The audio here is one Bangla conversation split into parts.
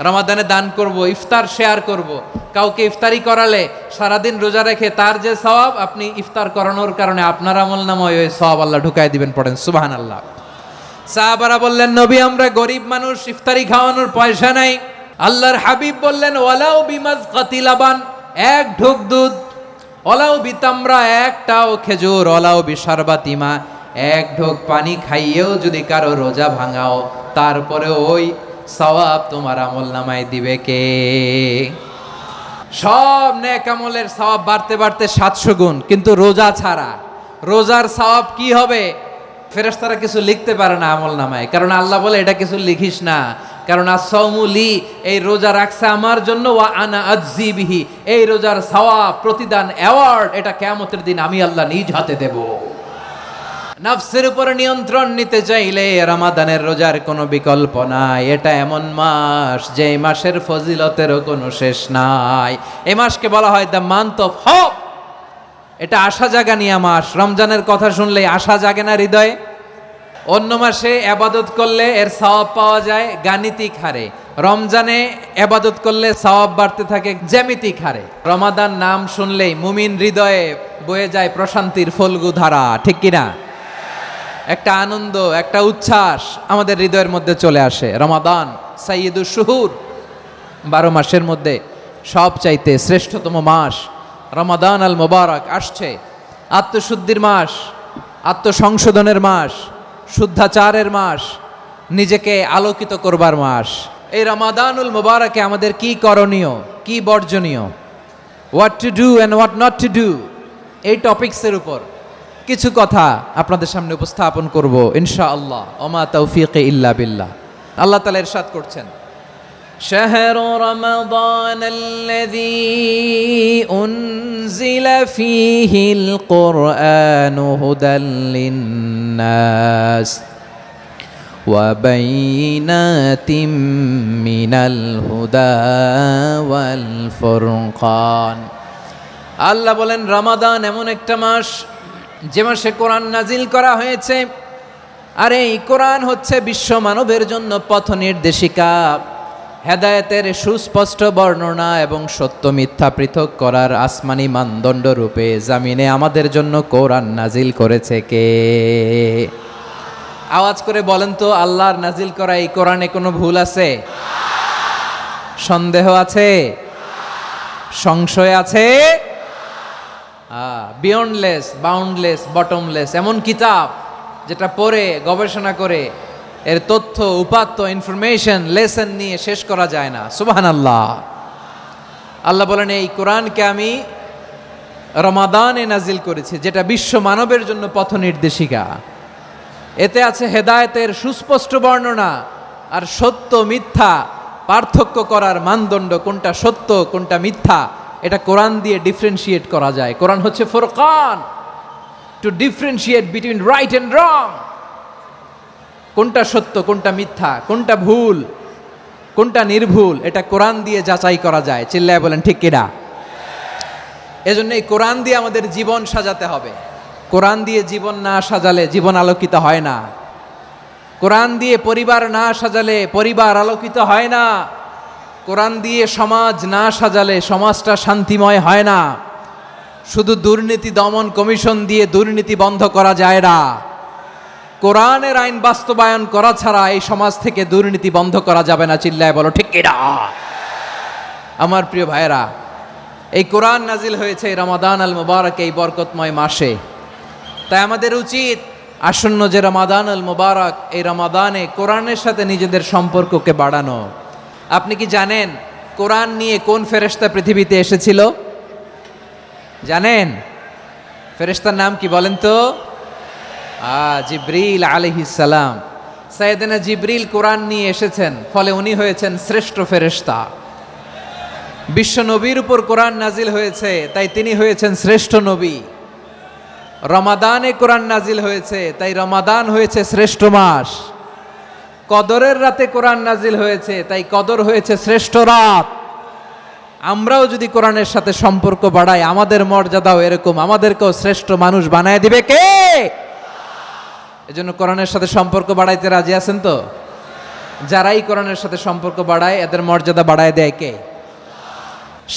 রমাদানে দান করব, ইফতার শেয়ার করব। কাউকে ইফতারি করালে সারাদিন রোজা রেখে তার যে সওয়াব, আপনি ইফতার করানোর কারণে আপনার আমলনামায় ওই সওয়াব আল্লাহ ঢুকাই দিবেন। পড়েন সুবহানাল্লাহ। সাহাবারা বললেন, নবী আমরা গরিব মানুষ, ইফতারি খাওয়ানোর পয়সা নাই। আল্লাহর হাবিব বললেন, ওয়ালাউ বিমাজকাতি লাবান, এক ঢোক দুধ, ওয়ালাউ বিতামরা, একটাও খেজুর, ওয়ালাউ বিশারবাতিমা, এক ঢোক পানি খাইয়েও যদি কারো রোজা ভাঙাও, তারপরে ওই সওয়াব তোমার আমলনামায় দিবে কে? সব নেক আমলের সওয়াব বাড়তে বাড়তে 700 গুণ, কিন্তু রোজা ছাড়া, রোজার সওয়াব কি হবে? ফেরেশতারা কিছু লিখতে পারে না আমলনামায়, কারণ আল্লাহ বলে এটা কিছু লিখিস না, কারণ আস-সাওমু লি, এই রোজা রাখছে আমার জন্য, ওয়া আনা আজজি বিহি, এই রোজার সওয়াব, প্রতিদান, অ্যাওয়ার্ড, এটা কিয়ামতের দিন আমি আল্লাহ নিজ হাতে দেব। নফসের উপরে নিয়ন্ত্রণ নিতে চাইলে রমাদানের রোজার কোনো বিকল্প নাই। এটা এমন মাস যে মাসের ফজিলতেরও কোনো শেষ নাই। এই মাসকে বলা হয় দ্য মান্থ অফ হোপ। এটা আশা জাগানিয়া মাস। রমজানের কথা শুনলেই আশা জাগে না হৃদয়ে? অন্য মাসে ইবাদত করলে এর সওয়াব পাওয়া যায় গাণিতিক হারে, রমজানে ইবাদত করলে সওয়াব বাড়তে থাকে জ্যামিতিক হারে। রমাদান নাম শুনলেই মুমিন হৃদয়ে বয়ে যায় প্রশান্তির ফল্গু ধারা, ঠিক কিনা? একটা আনন্দ, একটা উচ্ছ্বাস আমাদের হৃদয়ের মধ্যে চলে আসে। রমাদান সাইয়্যিদুশ শুহুর, 12 মাসের মধ্যে সবচাইতে শ্রেষ্ঠতম মাস রমাদান আল মুবারক আসছে। আত্মশুদ্ধির মাস, আত্মসংশোধনের মাস, শুদ্ধাচারের মাস, নিজেকে আলোকিত করবার মাস। এই রমাদানুল মুবারকে আমাদের কি করণীয়, কি বর্জনীয়, what to do and what not to do, এই টপিকসের উপর কিছু কথা আপনাদের সামনে উপস্থাপন করব ইনশাআল্লাহ। ওমা তাওফীকি ইল্লা বিল্লাহ। আল্লাহ তাআলা ইরশাদ করছেন, শাহরু রমাদানাল্লাযী উনজিলা ফীহিল কুরআনু হুদাল লিন্নাস ওয়া বাইনাতিম মিনাল হুদা ওয়াল ফুরকান। আল্লাহ বলেন, রমাদান এমন একটা মাস যে মাসে কোরআন নাজিল করা হয়েছে। আর এই কোরআন হচ্ছে বিশ্ব মানবের জন্য পথ নির্দেশিকা, হেদায়েতের সুস্পষ্ট বর্ণনা এবং সত্য মিথ্যা পৃথক করার আসমানি মানদণ্ড রূপে জামিনে আমাদের জন্য কোরআন নাজিল করেছে কে? আওয়াজ করে বলেন তো, আল্লাহর নাজিল করা এই কোরআনে কোনো ভুল আছে? সন্দেহ আছে? সংশয় আছে? বিয়ন্ডলেস, বাউন্ডলেস, বটমলেস, এমন কিতাব যেটা পড়ে গবেষণা করে এর তথ্য, উপাত্ত, ইনফরমেশন, লেসন নিয়ে শেষ করা যায় না। সুবহানাল্লাহ। আল্লাহ বলেন, এই কোরআনকে আমি রমাদানে নাজিল করেছি, যেটা বিশ্ব মানবের জন্য পথ নির্দেশিকা। এতে আছে হেদায়েতের সুস্পষ্ট বর্ণনা আর সত্য মিথ্যা পার্থক্য করার মানদণ্ড, কোনটা সত্য কোনটা মিথ্যা, এটা কোরআন দিয়ে ডিফারেন্সিয়েট করা যায়। কোরআন হচ্ছে ফুরকান, to differentiate between right and wrong. কোনটা সত্য, কোনটা মিথ্যা, কোনটা ভুল, কোনটা নির্ভুল, এটা কোরআন দিয়ে যাচাই করা যায়। চিল্লায় বলেন ঠিক কিনা? এজন্য এই কোরআন দিয়ে আমাদের জীবন সাজাতে হবে। কোরআন দিয়ে জীবন না সাজালে জীবন আলোকিত হয় না। কোরআন দিয়ে পরিবার না সাজালে পরিবার আলোকিত হয় না। কোরআন দিয়ে সমাজ না সাজালে সমাজটা শান্তিময় হয় না। শুধু দুর্নীতি দমন কমিশন দিয়ে দুর্নীতি বন্ধ করা যায় না। কোরআনের আইন বাস্তবায়ন করা ছাড়া এই সমাজ থেকে দুর্নীতি বন্ধ করা যাবে না। চিল্লায় বলো ঠিক কিনা? আমার প্রিয় ভাইয়েরা, এই কোরআন নাজিল হয়েছে রমাদান আল মুবারক, এই বরকতময় মাসে। তাই আমাদের উচিত আসন্ন যে রমাদান আল মুবারক, এই রমাদানে কোরআনের সাথে নিজেদের সম্পর্ককে বাড়ানো। আপনি কি জানেন কোরআন নিয়ে কোন ফেরেশতা পৃথিবীতে এসেছিল? জানেন? ফেরেশতার নাম কি বলেন তো? জিবরিল আলাইহিস সালাম। সাইয়েদনা জিবরিল কোরআন নিয়ে এসেছেন, ফলে উনি হয়েছেন শ্রেষ্ঠ ফেরেশতা। বিশ্ব নবীর উপর কোরআন নাজিল হয়েছে, তাই তিনি হয়েছেন শ্রেষ্ঠ নবী। রমাদানে কোরআন নাজিল হয়েছে, তাই রমাদান হয়েছে শ্রেষ্ঠ মাস। কদরের রাতে কোরআন নাজিল হয়েছে, তাই কদর হয়েছে শ্রেষ্ঠ রাত। আমরাও যদি কোরআনের সাথে সম্পর্ক বাড়াই, আমাদের মর্যাদাও এরকম, আমাদেরকেও শ্রেষ্ঠ মানুষ বানায় দিবে কে? এজন্য কোরআনের সাথে সম্পর্ক বাড়াইতে রাজি আছেন তো? যারাই কোরআনের সাথে সম্পর্ক বাড়ায় এদের মর্যাদা বাড়ায় দেয় কে?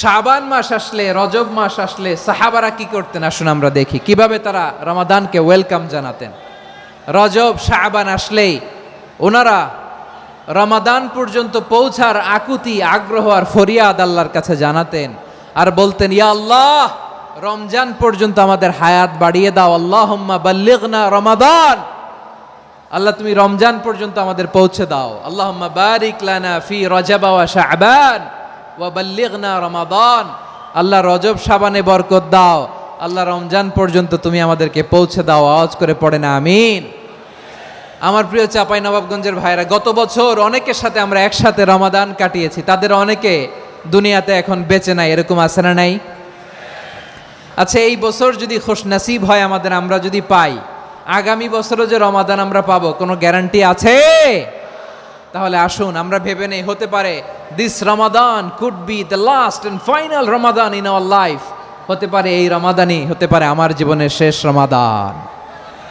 শাবান মাস আসলে, রজব মাস আসলে সাহাবারা কি করতেন আসুন আমরা দেখি কিভাবে তারা রমাদানকে ওয়েলকাম জানাতেন। রজব শাবান আসলেই ওনারা রমাদান পর্যন্ত পৌঁছার আকুতি, আগ্রহ আর ফরিয়াদ আল্লাহর কাছে জানাতেন আর বলতেন, ইয়া আল্লাহ, রমজান পর্যন্ত আমাদের হায়াত বাড়িয়ে দাও, আল্লাহুম্মা বাল্লিগনা রমাদান, আল্লাহ তুমি রমজান পর্যন্ত আমাদের পৌঁছে দাও, আল্লাহুম্মা বারিক লানা ফি রজব ওয়া শাবান ওয়া বাল্লিগনা রমাদান, আল্লাহ রজব শাবানে বরকত দাও, আল্লাহ রমজান পর্যন্ত তুমি আমাদেরকে পৌঁছে দাও। আওয়াজ করে পড়ে না আমিন। আমার প্রিয় চাঁপাইনবাবগঞ্জের ভাইরা, গত বছর অনেকের সাথে আমরা একসাথে রমাদান কাটিয়েছি, তাদের অনেকে দুনিয়াতে এখন বেঁচে নাই, এরকম আছে না নাই? আচ্ছা, এই বছর যদি খুশনসিব হয় আমাদের, আমরা যদি পাই, আগামী বছরও যে রমাদান আমরা পাবো কোনো গ্যারান্টি আছে? তাহলে আসুন আমরা ভেবে নেই, হতে পারে this Ramadan could be the last and final Ramadan in our life, হতে পারে এই রমাদানই হতে পারে আমার জীবনের শেষ রমাদান।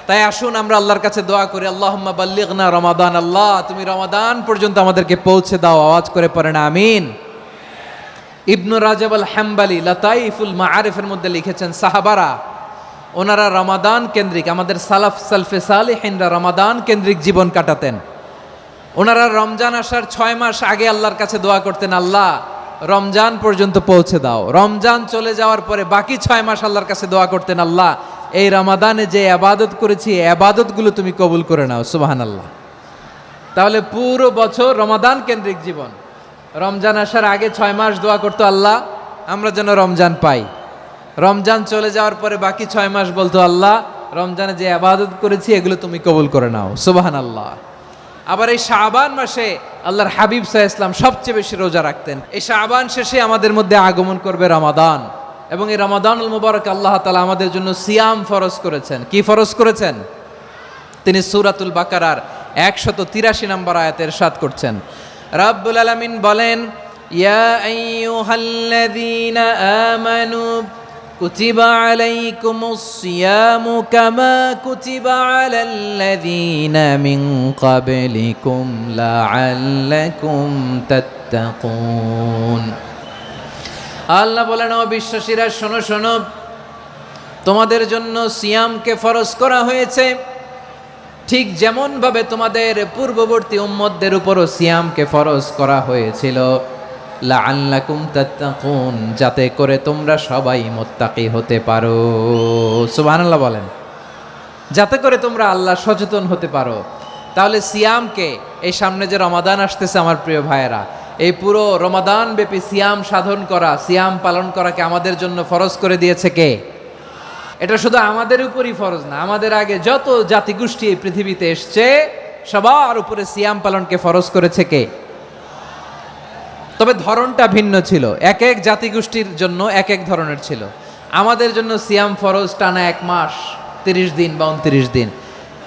তাই আসুন আমরা আল্লাহর কাছে দোয়া করি, আল্লাহুম্মা বাল্লিগনা রমাদান, আল্লাহ তুমি রমাদান পর্যন্ত আমাদেরকে পৌঁছে দাও। আওয়াজ করে পড়েন আমিন। ইবনু রাজব আল হাম্বালি লাতাইফুল মাআরিফের মধ্যে লিখেছেন, সাহাবারা ওনারা রমাদান কেন্দ্রিক, আমাদের সালাফ সালফে সালেহিনরা রমাদান কেন্দ্রিক জীবন কাটাতেন। ওনারা রমজান আসার 6 মাস আগে আল্লাহর কাছে দোয়া করতেন, আল্লাহ রমজান পর্যন্ত পৌঁছে দাও। রমজান চলে যাওয়ার পরে বাকি 6 মাস আল্লাহর কাছে দোয়া করতেন, আল্লাহ এই রমাদানে যে আবাদত করেছি এই আবাদতগুলো তুমি কবুল করে নাও। সুবহানাল্লাহ। তাহলে পুরো বছর রমাদান কেন্দ্রিক জীবন। রমজান আসার আগে 6 মাস দোয়া করতো, আল্লাহ আমরা যেন রমজান পাই। রমজান চলে যাওয়ার পরে বাকি 6 মাস বলতো, আল্লাহ রমজানে যে আবাদত করেছি এগুলো তুমি কবুল করে নাও। সুবহানাল্লাহ। আবার এই শাবান মাসে আল্লাহর হাবিব সাল্লাল্লাহু আলাইহি ওয়াসাল্লাম সবচেয়ে বেশি রোজা রাখতেন। এই শাবান শেষে আমাদের মধ্যে আগমন করবে রমাদান, এবং এই রমাদানুল মুবারক আল্লাহ তাআলা আমাদের জন্য সিয়াম ফরজ করেছেন। কি ফরজ করেছেন? তিনি সূরাতুল বাকারার 183 নম্বর আয়াতে ইরশাদ করছেন, রাব্বুল আলামিন বলেন, ইয়া আইয়ুহাল্লাযীনা আমানু কুতিবা আলাইকুমুস সিয়ামু কামা কুতিবা আলাল্লাযীনা মিন ক্বাবলিকুম লাআল্লাকুম তাত্তাকুন। আল্লাহ বলেন, ও বিশ্বাসীরা শোনো শোনো, তোমাদের জন্য সিয়ামকে ফরজ করা হয়েছে, ঠিক যেমন ভাবে তোমাদের পূর্ববর্তী উম্মতদের উপরও সিয়ামকে ফরজ করা হয়েছিল, লাআল্লাকুম তাত্তাকুন, যাতে করে তোমরা সবাই মুত্তাকি হতে পারো। সুবহানাল্লাহ বলেন, যাতে করে তোমরা আল্লাহ সচেতন হতে পারো। তাহলে সিয়ামকে, এই সামনে যে রমাদান আসতেছে আমার প্রিয় ভাইয়েরা, এই পুরো রমাদান ব্যাপী সিয়াম সাধন করা, সিয়াম পালন করাকে আমাদের জন্য ফরজ করে দিয়েছে কে? এটা শুধু আমাদের উপরই ফরজ না, আমাদের আগে যত জাতিগোষ্ঠী এই পৃথিবীতে এসছে সবার উপরে সিয়াম পালনকে ফরজ করেছে কে? তবে ধরনটা ভিন্ন ছিল, এক এক জাতিগোষ্ঠীর জন্য এক এক ধরনের ছিল। আমাদের জন্য সিয়াম ফরজ টানা 1 মাস 30 দিন বা 29 দিন।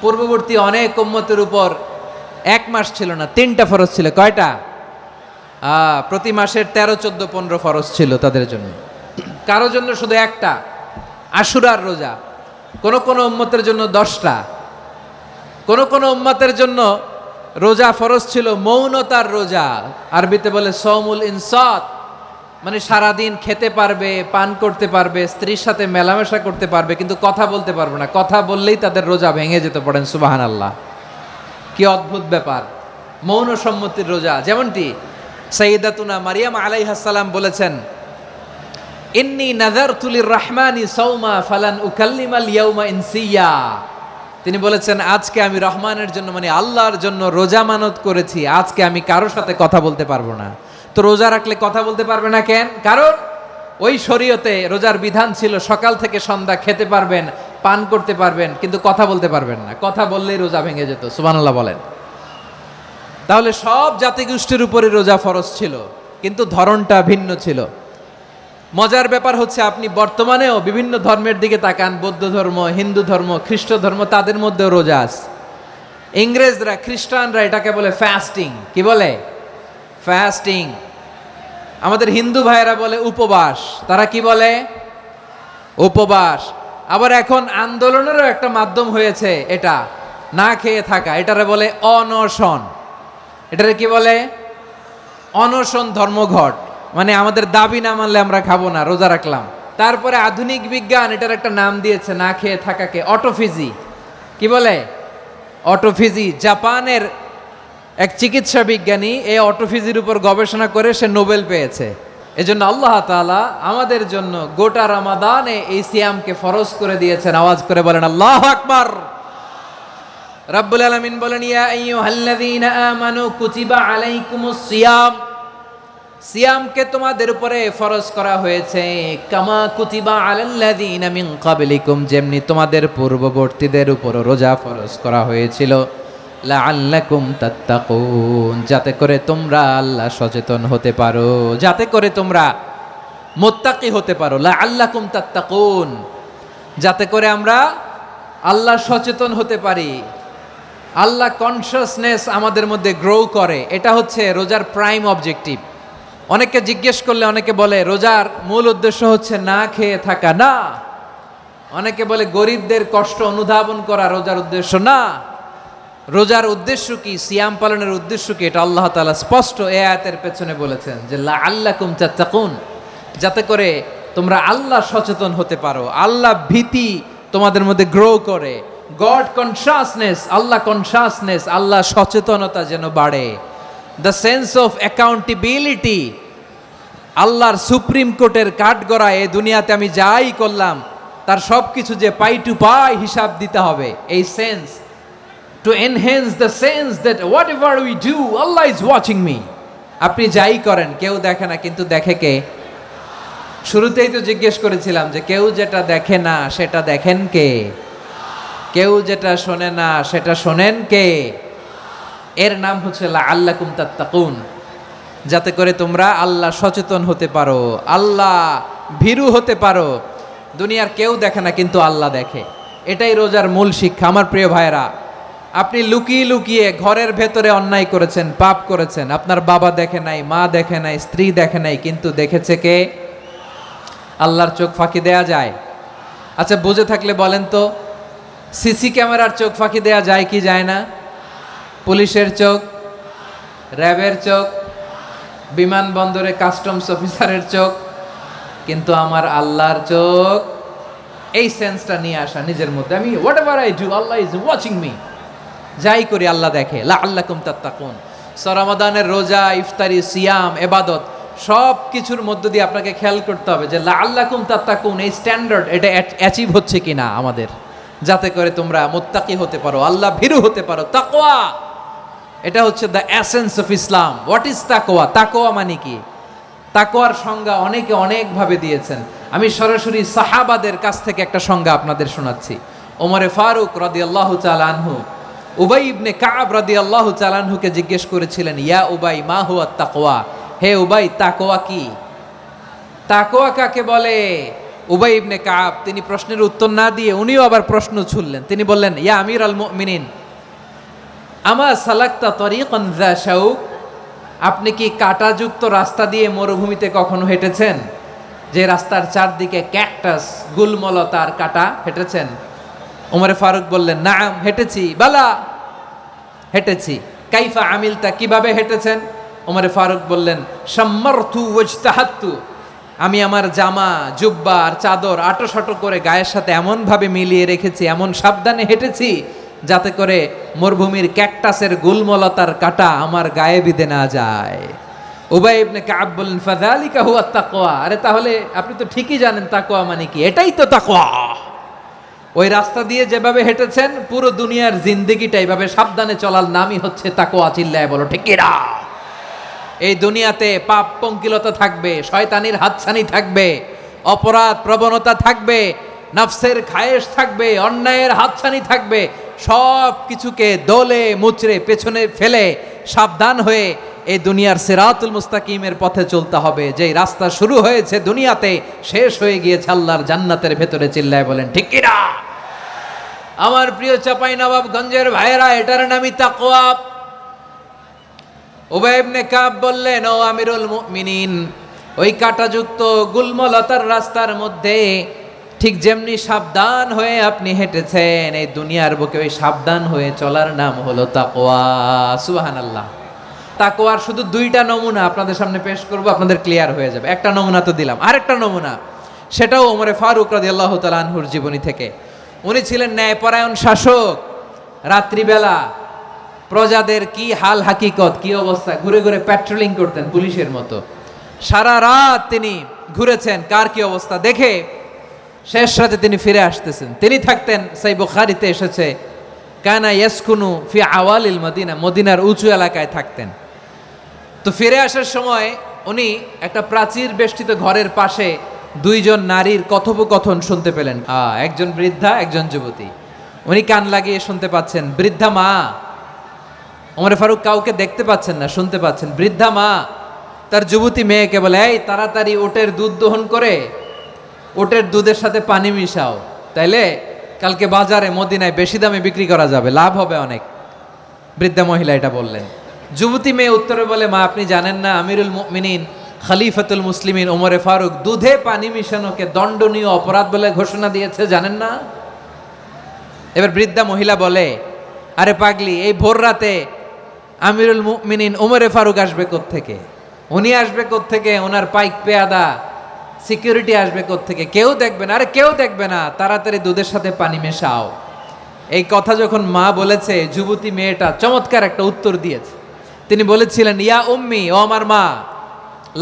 পূর্ববর্তী অনেক উম্মতের উপর 1 মাস ছিল না, 3টা ফরজ ছিল। কয়টা? প্রতি মাসের 13, 14, 15 ফরজ ছিল তাদের জন্য। কারো জন্য শুধু একটা, আশুরার রোজা। কোন কোন উম্মতের জন্য 10টা। কোন কোন উম্মতের জন্য রোজা ফরজ ছিল মৌনতার রোজা, আরবিতে বলে সৌমুল ইনসাত, মানে সারাদিন খেতে পারবে, পান করতে পারবে, স্ত্রীর সাথে মেলামেশা করতে পারবে, কিন্তু কথা বলতে পারবে না। কথা বললেই তাদের রোজা ভেঙে যেতে। পড়েন সুবহানাল্লাহ। কি অদ্ভুত ব্যাপার, মৌন সম্মতির রোজা। যেমনটি সাইয়্যিদাতুনা মারিয়াম আলাইহাস সালাম বলেছেন, ইন্নী নাযারতু লির-রাহমানি সাওমা ফালান উকাল্লিমাল ইয়াওমা ইনসিয়া। তিনি বলেছেন, আজকে আমি রহমানের জন্য, মানে আল্লাহর জন্য রোজা মানত করেছি, আজকে আমি কারোর সাথে কথা বলতে পারবো না। তো রোজা রাখলে কথা বলতে পারবে না কেন? কারণ ওই শরীয়তে রোজার বিধান ছিল সকাল থেকে সন্ধ্যা খেতে পারবেন, পান করতে পারবেন, কিন্তু কথা বলতে পারবেন না। কথা বললেই রোজা ভেঙে যেত। সুবহানাল্লাহ বলেন। তাহলে সব জাতিগোষ্ঠীর উপরে রোজা ফরজ ছিল, কিন্তু ধরনটা ভিন্ন ছিল। মজার ব্যাপার হচ্ছে, আপনি বর্তমানেও বিভিন্ন ধর্মের দিকে তাকান, বৌদ্ধ ধর্ম, হিন্দু ধর্ম, খ্রিস্ট ধর্ম, তাদের মধ্যেও রোজা আছে। ইংরেজরা, খ্রিস্টানরা এটাকে বলে ফাস্টিং। কি বলে? ফাস্টিং। আমাদের হিন্দু ভাইয়েরা বলে উপবাস। তারা কি বলে? উপবাস। আবার এখন আন্দোলনেরও একটা মাধ্যম হয়েছে এটা, না খেয়ে থাকা, এটারে বলে অনশন। এটারে কি বলে? অনশন ধর্মঘট। মানে আমাদের দাবি না মানলে আমরা খাবো না, রোজা রাখলাম। তারপরে আধুনিক বিজ্ঞান এটার একটা নাম দিয়েছে না খেয়ে থাকাকে, অটোফিজি। কি বলে? অটোফিজি। জাপানের এক চিকিৎসা বিজ্ঞানী এই অটোফিজির উপর গবেষণা করে সে নোবেল পেয়েছে। এজন্য আল্লাহ তাআলা আমাদের জন্য গোটা রমাদানে এই সিয়ামকে ফরজ করে দিয়েছেন। আওয়াজ করে বলেন আল্লাহু আকবার। রাব্বুল আলামিন বলেন, ইয়া আইয়ুহাল্লাযীনা আমানু কুতিবা আলাইকুমুস সিয়াম, সিয়ামকে তোমাদের উপরে ফরজ করা হয়েছে, কামা কুতিবা আলাল্লাযীনা মিন ক্বাবলিকুম, যেমনি তোমাদের পূর্ববর্তীদের উপর রোজা ফরজ করা হয়েছিল, লাআল্লাকুম তাত্তাকুন, যাতে করে তোমরা আল্লাহ সচেতন হতে পারো, যাতে করে তোমরা মুত্তাকি হতে পারো। লাআল্লাকুম তাত্তাকুন, যাতে করে আমরা আল্লাহ সচেতন হতে পারি, আল্লাহ কনসিয়াসনেস আমাদের মধ্যে গ্রো করে। এটা হচ্ছে রোজার প্রাইম অবজেক্টিভ। অনেকে জিজ্ঞেস করলে অনেকে বলে রোজার মূল উদ্দেশ্য হচ্ছে না খেয়ে থাকা। না। অনেকে বলে গরিবদের কষ্ট অনুধাবন করা রোজার উদ্দেশ্য। না। রোজার উদ্দেশ্য কি, সিয়াম পালনের উদ্দেশ্য কি, এটা আল্লাহ তাআলা স্পষ্ট এই আয়াতের পেছনে বলেছেন যে লাআল্লাকুম তাত্তাকুন, যাতে করে তোমরা আল্লাহ সচেতন হতে পারো, আল্লাহ ভীতি তোমাদের মধ্যে গ্রো করে, গড কনশাসনেস, আল্লাহ কনশাসনেস, আল্লাহ সচেতনতা যেন বাড়ে, দ্য সেন্স অফ অ্যাকাউন্টেবিলিটি, আল্লাহর সুপ্রিম কোর্টের কাঠগড়া এই দুনিয়াতে আমি যাই করলাম তার সব কিছু যে পাই টু পাই হিসাব দিতে হবে, এই sense, to enhance the sense that whatever we do, Allah is watching me. আপনি যাই করেন কেউ দেখে না, কিন্তু দেখে কে? শুরুতেই তো জিজ্ঞেস করেছিলাম যে কেউ যেটা দেখে না সেটা দেখেন কে? কেউ যেটা শোনে না সেটা শোনেন কে? এর নাম হচ্ছে লাআল্লাকুম তাত্তাকুন, যাতে করে তোমরা আল্লাহ সচেতন হতে পারো, আল্লাহ ভীরু হতে পারো। দুনিয়ার কেউ দেখে না, কিন্তু আল্লাহ দেখে। এটাই রোজার মূল শিক্ষা। আমার প্রিয় ভাইরা, আপনি লুকিয়ে লুকিয়ে ঘরের ভেতরে অন্যায় করেছেন, পাপ করেছেন, আপনার বাবা দেখে নাই, মা দেখে নাই, স্ত্রী দেখে নাই, কিন্তু দেখেছে কে? আল্লাহর চোখ ফাঁকি দেয়া যায়? আচ্ছা, বুঝে থাকলে বলেন তো, সিসি ক্যামেরার চোখ ফাঁকি দেয়া যায় কি যায় না? পুলিশের চোখ, র্যাবের চোখ, বিমানবন্দরে কাস্টমস অফিসারের চোখ, কিন্তু আমার আল্লাহর চোখ। এই সেন্সটা নিয়ে আসা নিজের মধ্যে, আমি what ever I do Allah is watching me, যাই করি আল্লাহ দেখে। লাআল্লাকুম তাত্তাকুন। রমাদানের রোজা, ইফতারি, সিয়াম, ইবাদত সব কিছুর মধ্য দিয়ে আপনাকে খেয়াল করতে হবে যে লাআল্লাকুম তাত্তাকুন এই স্ট্যান্ডার্ড এটা অ্যাচিভ হচ্ছে কিনা আমাদের, যাতে করে তোমরা মুত্তাকি হতে পারো, আল্লাহ ভীরু হতে পারো। তাকওয়া, এটা হচ্ছে the essence of Islam. What is তাকওয়া? তাকওয়া মানে কি? তাকওয়ার সংজ্ঞা অনেকে অনেকভাবে দিয়েছেন। আমি সরাসরি সাহাবাদের কাছ থেকে একটা সংজ্ঞা আপনাদের শোনাচ্ছি। ওমরে ফারুক রাদিয়াল্লাহু তাআলা আনহু উবাই ইবনে কাব রাদিয়াল্লাহু তাআলা আনহুকে জিজ্ঞেস করেছিলেন, ইয়া উবাই মা হুয়া তাকওয়া, হে উবাই তাকওয়া কি? তাকওয়া কাকে বলে? উবাই ইবনে কাব তিনি প্রশ্নের উত্তর না দিয়ে উনিও আবার প্রশ্ন ছুড়লেন। তিনি বললেন, ইয়া আমিরাল মুমিনিন, আমা সালাকতা তরিকান যা শাউক, আপনি কি কাঁটাযুক্ত রাস্তা দিয়ে মরুভূমিতে কখনো হেঁটেছেন? যে রাস্তার চারদিকে ক্যাকটাস, গুলমলতার কাঁটা, হেঁটেছেন? ওমরে ফারুক বললেন, নাম, হেঁটেছি। বালা, হেঁটেছি। কাইফা আমিলতা, কিভাবে হেঁটেছেন? ওমরে ফারুক বললেন, শাম্মারতু ওয়াজতাহাতু, আমি আমার জামা, জুব্বা আর চাদর আটোসাটো করে গায়ের সাথে এমনভাবে মিলিয়ে রেখেছি, এমন সাবধানে হেঁটেছি যাতে করে মরুভূমির ক্যাকটাসের গুলমলতার কাঁটা আমার গায়ে বিঁধে না যায়। উবাই ইবনে কাব বললেন, ফাযালিকা হুয়া তাকওয়া, আরে তাহলে আপনি তো ঠিকই জানেন তাকওয়া মানে কি, এটাই তো তাকওয়া। ওই রাস্তা দিয়ে যেভাবে হেঁটেছেন পুরো দুনিয়ার জিন্দেগিটা এইভাবে সাবধানে চলার নামই হচ্ছে তাকওয়া। চিল্লায় বলো ঠিক কিনা? এই দুনিয়াতে পাপ পঙ্কিলতা থাকবে, শয়তানির হাতছানি থাকবে, অপরাধ প্রবণতা থাকবে, নফসের খায়েশ থাকবে, অন্যায়ের হাতছানি থাকবে। সব কিছুকে দোলে মুচড়ে পেছনে ফেলে সাবধান হয়ে এই দুনিয়ার সিরাতুল মুস্তাকিমের পথে চলতে হবে। যেই রাস্তা শুরু হয়েছে দুনিয়াতে, শেষ হয়ে গিয়েছে আল্লাহর জান্নাতের ভেতরে। চিল্লায় বলেন ঠিক কিনা? আমার প্রিয় চাঁপাইনবাবগঞ্জের ভাইয়েরা, এটার নামই তাকওয়া। উবাই ইবনে কাব বললেন, ও আমিরুল মুমিনিন, ওই কাঁটাযুক্ত গুলমলতার রাস্তার মধ্যে ঠিক যেমনি সাবধান হয়ে আপনি হেঁটেছেন, এই দুনিয়ার বুকে ওই সাবধান হয়ে চলার নাম হলো তাকওয়া। সুবহানাল্লাহ। তাকওয়ার শুধু দুইটা নমুনা আপনাদের সামনে পেশ করব, আপনাদের ক্লিয়ার হয়ে যাবে। একটা নমুনা তো দিলাম, আরেকটা নমুনা, সেটাও ওমরে ফারুক রাদিয়াল্লাহু তাআলা আনহুর জীবনী থেকে। উনি ছিলেন ন্যায়পরায়ণ শাসক। রাত্রিবেলা প্রজাদের কি হাল হাকিকত, কি অবস্থা, ঘুরে ঘুরে প্যাট্রোলিং করতেন পুলিশের মতো। সারা রাত তিনি ঘুরেছেন কার কি অবস্থা দেখে, শেষ রাতে তিনি ফিরে আসতেছেন। তিনি থাকতেন, সেই বুখারীতে এসেছে, কানা ইয়াসকুনু ফি আওয়ালিল মদিনা, মদিনার উঁচু এলাকায় থাকতেন। তো ফিরে আসার সময় উনি একটা প্রাচীর বেষ্টিত ঘরের পাশে দুইজন নারীর কথোপকথন শুনতে পেলেন। একজন বৃদ্ধা, একজন যুবতী। উনি কান লাগিয়ে শুনতে পাচ্ছেন। বৃদ্ধা মা, ওমর ফারুক কাউকে দেখতে পাচ্ছেন না, শুনতে পাচ্ছেন। বৃদ্ধা মা তার যুবতী মেয়েকে বলে, এই তাড়াতাড়ি ওটের দুধ দহন করে ওটের দুধের সাথে পানি মিশাও, তাইলে কালকে বাজারে মদিনায় বেশি দামে বিক্রি করা যাবে, লাভ হবে অনেক। বৃদ্ধা মহিলা এটা বললেন। যুবতী মেয়ে উত্তরে বলে, মা আপনি জানেন না আমিরুল মুমিনিন খলিফাতুল মুসলিমিন ওমরে ফারুক দুধে পানি মিশানোকে দণ্ডনীয় অপরাধ বলে ঘোষণা দিয়েছে, জানেন না? এবার বৃদ্ধা মহিলা বলে, আরে পাগলি, এই ভোর রাতে আমিরুল মুমিনিন ওমরে ফারুক আসবে কোত্থেকে? উনি আসবে কোত্থেকে? ওনার পাইক পেয়াদা সিকিউরিটি আসবে কোত্থেকে? কেউ দেখবে না। আরে কেউ দেখবে না, তাড়াতাড়ি দুধের সাথে পানি মেশাও। এই কথা যখন মা বলেছে, যুবতী মেয়েটা চমৎকার একটা উত্তর দিয়েছে। তিনি বলেছিলেন, ইয়া উম্মি, ও আমার মা,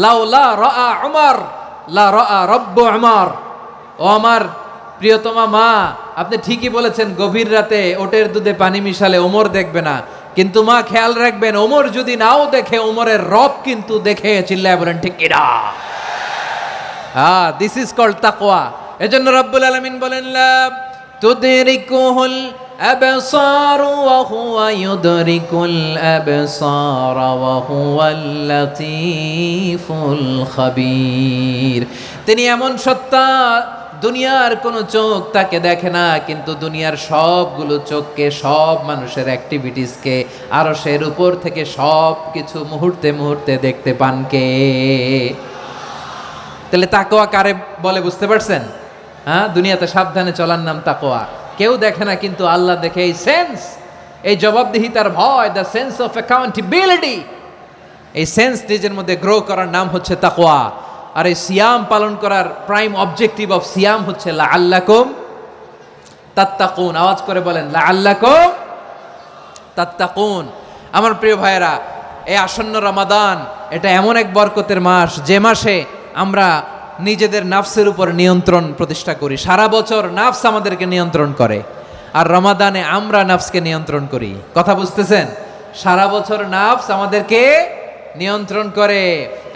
লাউলা রাআ উমর লা রাআ রব্বু উমর। ও আমার প্রিয়তমা মা, আপনি ঠিকই বলেছেন, গভীর রাতে ওটের দুধে পানি মিশালে ওমর দেখবে না, কিন্তু মা খেয়াল রাখবেন, ওমর যদি নাও দেখে, ওমরের রব কিন্তু দেখে। চিল্লায় বলেন ঠিক কিনা? দিস ইজ কল্ড তাকওয়া। এজন্য রব্বুল আলামিন বলেন, লা তুদরিকুহুল আবসার ওয়া হুয়া ইউদরিকুল আবসার ওয়া হুয়াল লাতীফুল খাবীর। তিনি এমন সত্তা, দুনিয়ার কোনো চোখ তাকে দেখে না, কিন্তু দুনিয়ার সবগুলো চোখকে, সব মানুষের অ্যাক্টিভিটিসকে আরশের উপর থেকে সব কিছু মুহূর্তে মুহূর্তে দেখতে পান কে? তাহলে তাকওয়া কারে বলে বুঝতে পারছেন? দুনিয়াতে সাবধানে চলার নাম তাকওয়া। কেউ দেখে না, কিন্তু আল্লাহ দেখে। এই সেন্স, এই জবাবদিহিতার ভয়, দ্য সেন্স অফ অ্যাকাউন্টেবিলিটি, এই সেন্স নিজের মধ্যে গ্রো করার নাম হচ্ছে তাকওয়া। আর এই সিয়াম পালন করার প্রাইম অবজেক্টিভ অফ সিয়াম হচ্ছে লাআল্লাকুম তাত্তাকুন। আওয়াজ করে বলেন, লাআল্লাকুম তাত্তাকুন। আমার প্রিয় ভাইয়েরা, এই আসন্ন রমাদান, এটা এমন এক বরকতের মাস, যে মাসে আমরা নিজেদের নাফসের উপর নিয়ন্ত্রণ প্রতিষ্ঠা করি। সারা বছর নাফস আমাদেরকে নিয়ন্ত্রণ করে, আর রমাদানে আমরা নাফসকে নিয়ন্ত্রণ করি। কথা বুঝতেছেন? সারা বছর নাফস আমাদেরকে নিয়ন্ত্রণ করে।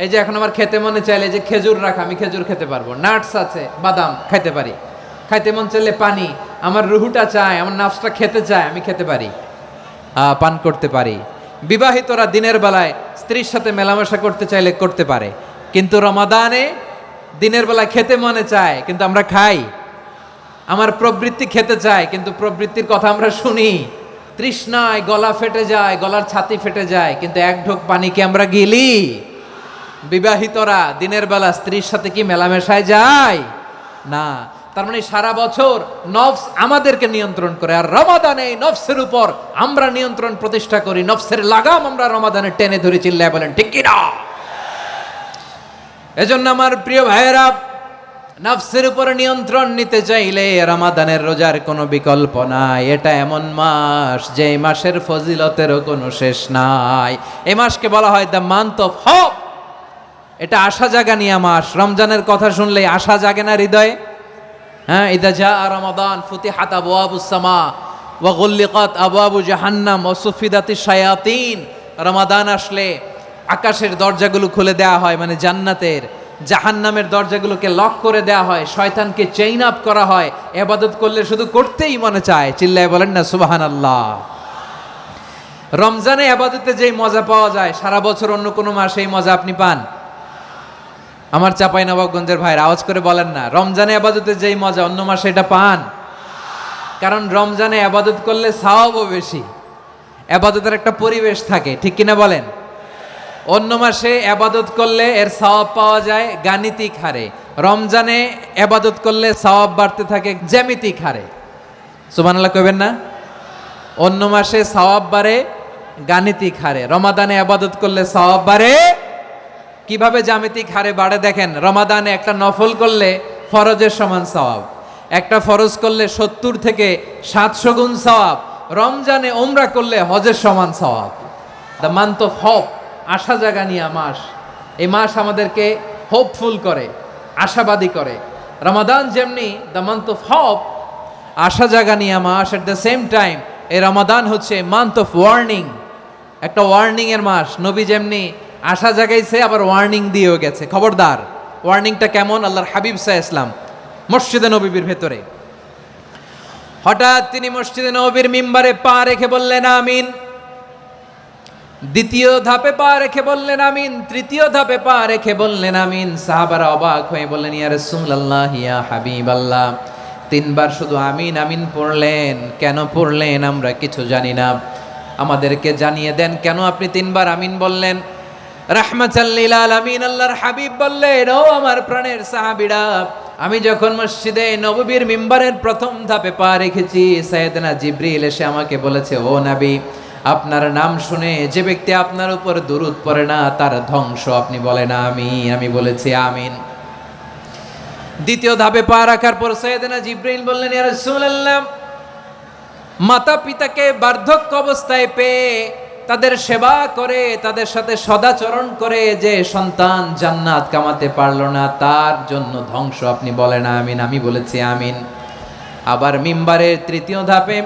এই যে এখন আমার খেতে মনে চাইলে, যে খেজুর রাখা, আমি খেজুর খেতে পারবো, নাটস আছে, বাদাম খাইতে পারি। খাইতে মন চাইলে পানি, আমার রুহুটা চায়, আমার নাফসটা খেতে চায়, আমি খেতে পারি, পান করতে পারি। বিবাহিতরা দিনের বেলায় স্ত্রীর সাথে মেলামেশা করতে চাইলে করতে পারে, কিন্তু রমাদানে দিনের বেলায় খেতে মনে চায়, কিন্তু আমরা খাই। আমার প্রবৃত্তি খেতে চায়, কিন্তু প্রবৃত্তির কথা আমরা শুনি। তৃষ্ণায় গলা ফেটে যায়, গলার ছাতি ফেটে যায়, কিন্তু এক ঢোক পানি কি আমরা গিলি? বিবাহিতরা দিনের বেলা স্ত্রীর সাথে কি মেলামেশায় যায়? না। তার মানে সারা বছর নফস আমাদেরকে নিয়ন্ত্রণ করে, আর রমাদানে এই নফসের উপর আমরা নিয়ন্ত্রণ প্রতিষ্ঠা করি। নফসের লাগাম আমরা রমাদানে টেনে ধরে। চিল্লায় বলেন ঠিক কিনা? এজন্য আমার প্রিয় ভাইয়েরা, নফসের উপরে নিয়ন্ত্রণ নিতে চাইলে রমাদানের রোজার কোনো বিকল্প নাই। এটা এমন মাস, যে মাসের ফজিলতেরও কোনো শেষ নাই। এই মাসকে বলা হয় দ্য মান্থ অফ হোপ। এটা আশা জাগানিয়া মাস। রমজানের কথা শুনলেই আশা জাগে না হৃদয়ে? ইদা জা রমাদান ফুতিহাত আবওয়াবুস সামা ওয়া গুল্লিকাত আবওয়াবু জাহান্নাম ওয়া সুফিদাতিশ শায়াতিন। রমাদান আসলে আকাশের দরজাগুলো খুলে দেওয়া হয়, মানে জান্নাতের। জাহান্নামের দরজাগুলোকে লক করে দেওয়া হয়, শয়তানকে চেইন আপ করা হয়। ইবাদত করলে শুধু করতেই মনে চায়। চিল্লায় বলেন না সুবহানাল্লাহ। রমজানে ইবাদতে যেই মজা পাওয়া যায়, সারা বছর অন্য কোনো মাসে এই মজা আপনি পান? আমার চাঁপাইনবাবগঞ্জের ভাইরা আওয়াজ করে বলেন না, রমজানে ইবাদতে যেই মজা অন্য মাসে এটা পান? কারণ রমজানে ইবাদত করলে সওয়াবও বেশি, ইবাদতের একটা পরিবেশ থাকে, ঠিক কিনা বলেন? অন্য মাসে ইবাদত করলে এর সওয়াব পাওয়া যায় গাণিতিক হারে, রমজানে ইবাদত করলে সওয়াব বাড়তে থাকে জ্যামিতিক হারে। সুবহানাল্লাহ কইবেন না? অন্য মাসে সওয়াব বাড়ে গাণিতিক হারে। রমাদানে আবাদত করলে সওয়াব বাড়ে। কিভাবে জ্যামিতিক হারে বাড়ে দেখেন, রমাদানে একটা নফল করলে ফরজের সমান সওয়াব, একটা ফরজ করলে 70 থেকে 700 গুণ সওয়াব, রমজানে ওমরা করলে হজের সমান সওয়াব। দ্য মান্থ অফ হোপ, আশা জাগানিয়া মাস। এই মাস আমাদেরকে হোপফুল করে, আশাবাদী করে। রমাদান যেমনি দ্য মান্থ অফ হোপ, আশা জাগানিয়া মাস, এট দ্য সেম টাইম এই রমাদান হচ্ছে মান্থ অফ ওয়ার্নিং, একটা ওয়ার্নিং এর মাস। নবী যেমনি আশা জাগাইছে, আবার ওয়ার্নিং দিয়েও গেছে, খবরদার। ওয়ার্নিংটা কেমন? আল্লাহর হাবিব সাল্লাল্লাহু আলাইহি ওয়াসাল্লাম মসজিদে নববীর ভেতরে হঠাৎ তিনি মসজিদে নববীর মিম্বারে পা রেখে বললেন আমিন। দ্বিতীয় ধাপে পা রেখে বললেন আমিন, তৃতীয় ধাপে পা রেখে বললেন আমিন। সাহাবারা অবাক হয়ে বললেন, ইয়া রাসূলুল্লাহ, ইয়া হাবিবাল্লাহ, 3 বার শুধু আমিন আমিন পড়লেন, কেন পড়লেন আমরা কিছু জানি না, আমাদেরকে জানিয়ে দেন কেন আপনি 3 বার আমিন বললেন। রাহমাতাল লিল আলামিন আল্লাহর হাবিব বললেন, ও আমার প্রাণের সাহাবীরা, আমি যখন মসজিদে নববীর মিম্বারের প্রথম ধাপে পা রেখেছি, সাইয়েদনা জিবরিল এসে আমাকে বলেছে, ও নবী, আপনার নাম শুনে যে ব্যক্তি আপনার উপর দুরূদ পড়ে না তার ধ্বংস। আপনি বলেন আমিন। আমি বলেছি আমিন। দ্বিতীয় ধাপে পা রাখার পর সাইয়েদনা জিবরিল বললেন, ইয়া রাসূলুল্লাহ, মাতা পিতাকে বার্ধক্য অবস্থায় পেয়ে তাদের সেবা করে, তাদের সাথে সদাচরণ করে যে সন্তান জান্নাত কামাতে পারলো না, তার জন্য ধ্বংস। আপনি বলেন আমিন। আমি বলেছি আমিন। আবার মিম্বারের তৃতীয় ধাপে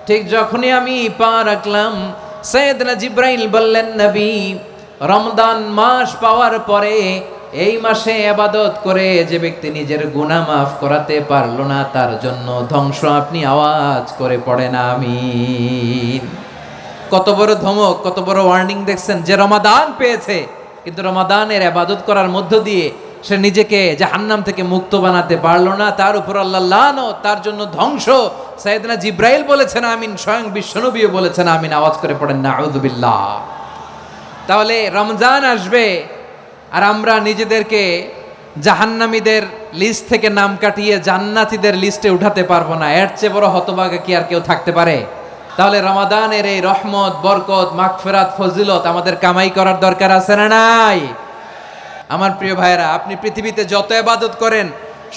ঠিক যখনই আমি পা রাখলাম, সাইয়েদনা জিবরাইল বললেন, নবী, রমজান মাস পাওয়ার পরে এই মাসে ইবাদত করে যে ব্যক্তি নিজের গুনাহ মাফ করাতে পারলো না, তার জন্য ধ্বংস। আপনি আওয়াজ করে পড়েন আমিন। কত বড় ধমক, কত বড় ওয়ার্নিং দেখছেন। যে রমাদান পেয়েছে কিন্তু রমাদানের ইবাদত করার মধ্য দিয়ে সে নিজেকে জাহান্নাম থেকে মুক্ত বানাতে পারলো না, তার উপর আল্লাহ লানত, তার জন্য ধ্বংস। সাইয়েদনা জিবরাইল বলেছেন আমিন, স্বয়ং বিশ্বনবীও বলেছেন আমিন। আওয়াজ করে পড়েন নাউযু বিল্লাহ। তাহলে রমজান আসবে আর আমরা নিজেদেরকে জাহান্নামীদের লিস্ট থেকে নাম কাটিয়ে জান্নাতীদের লিস্টে উঠাতে পারবো না। এর চেয়ে বড় হতভাগা কি আর কেউ থাকতে পারে? তাহলে রমাদানের এই রহমত, বরকত, মাগফিরাত, ফজিলত আমাদের কামাই করার দরকার আছে না নাই? আমার প্রিয় ভাইরা, আপনি পৃথিবীতে যত ইবাদত করেন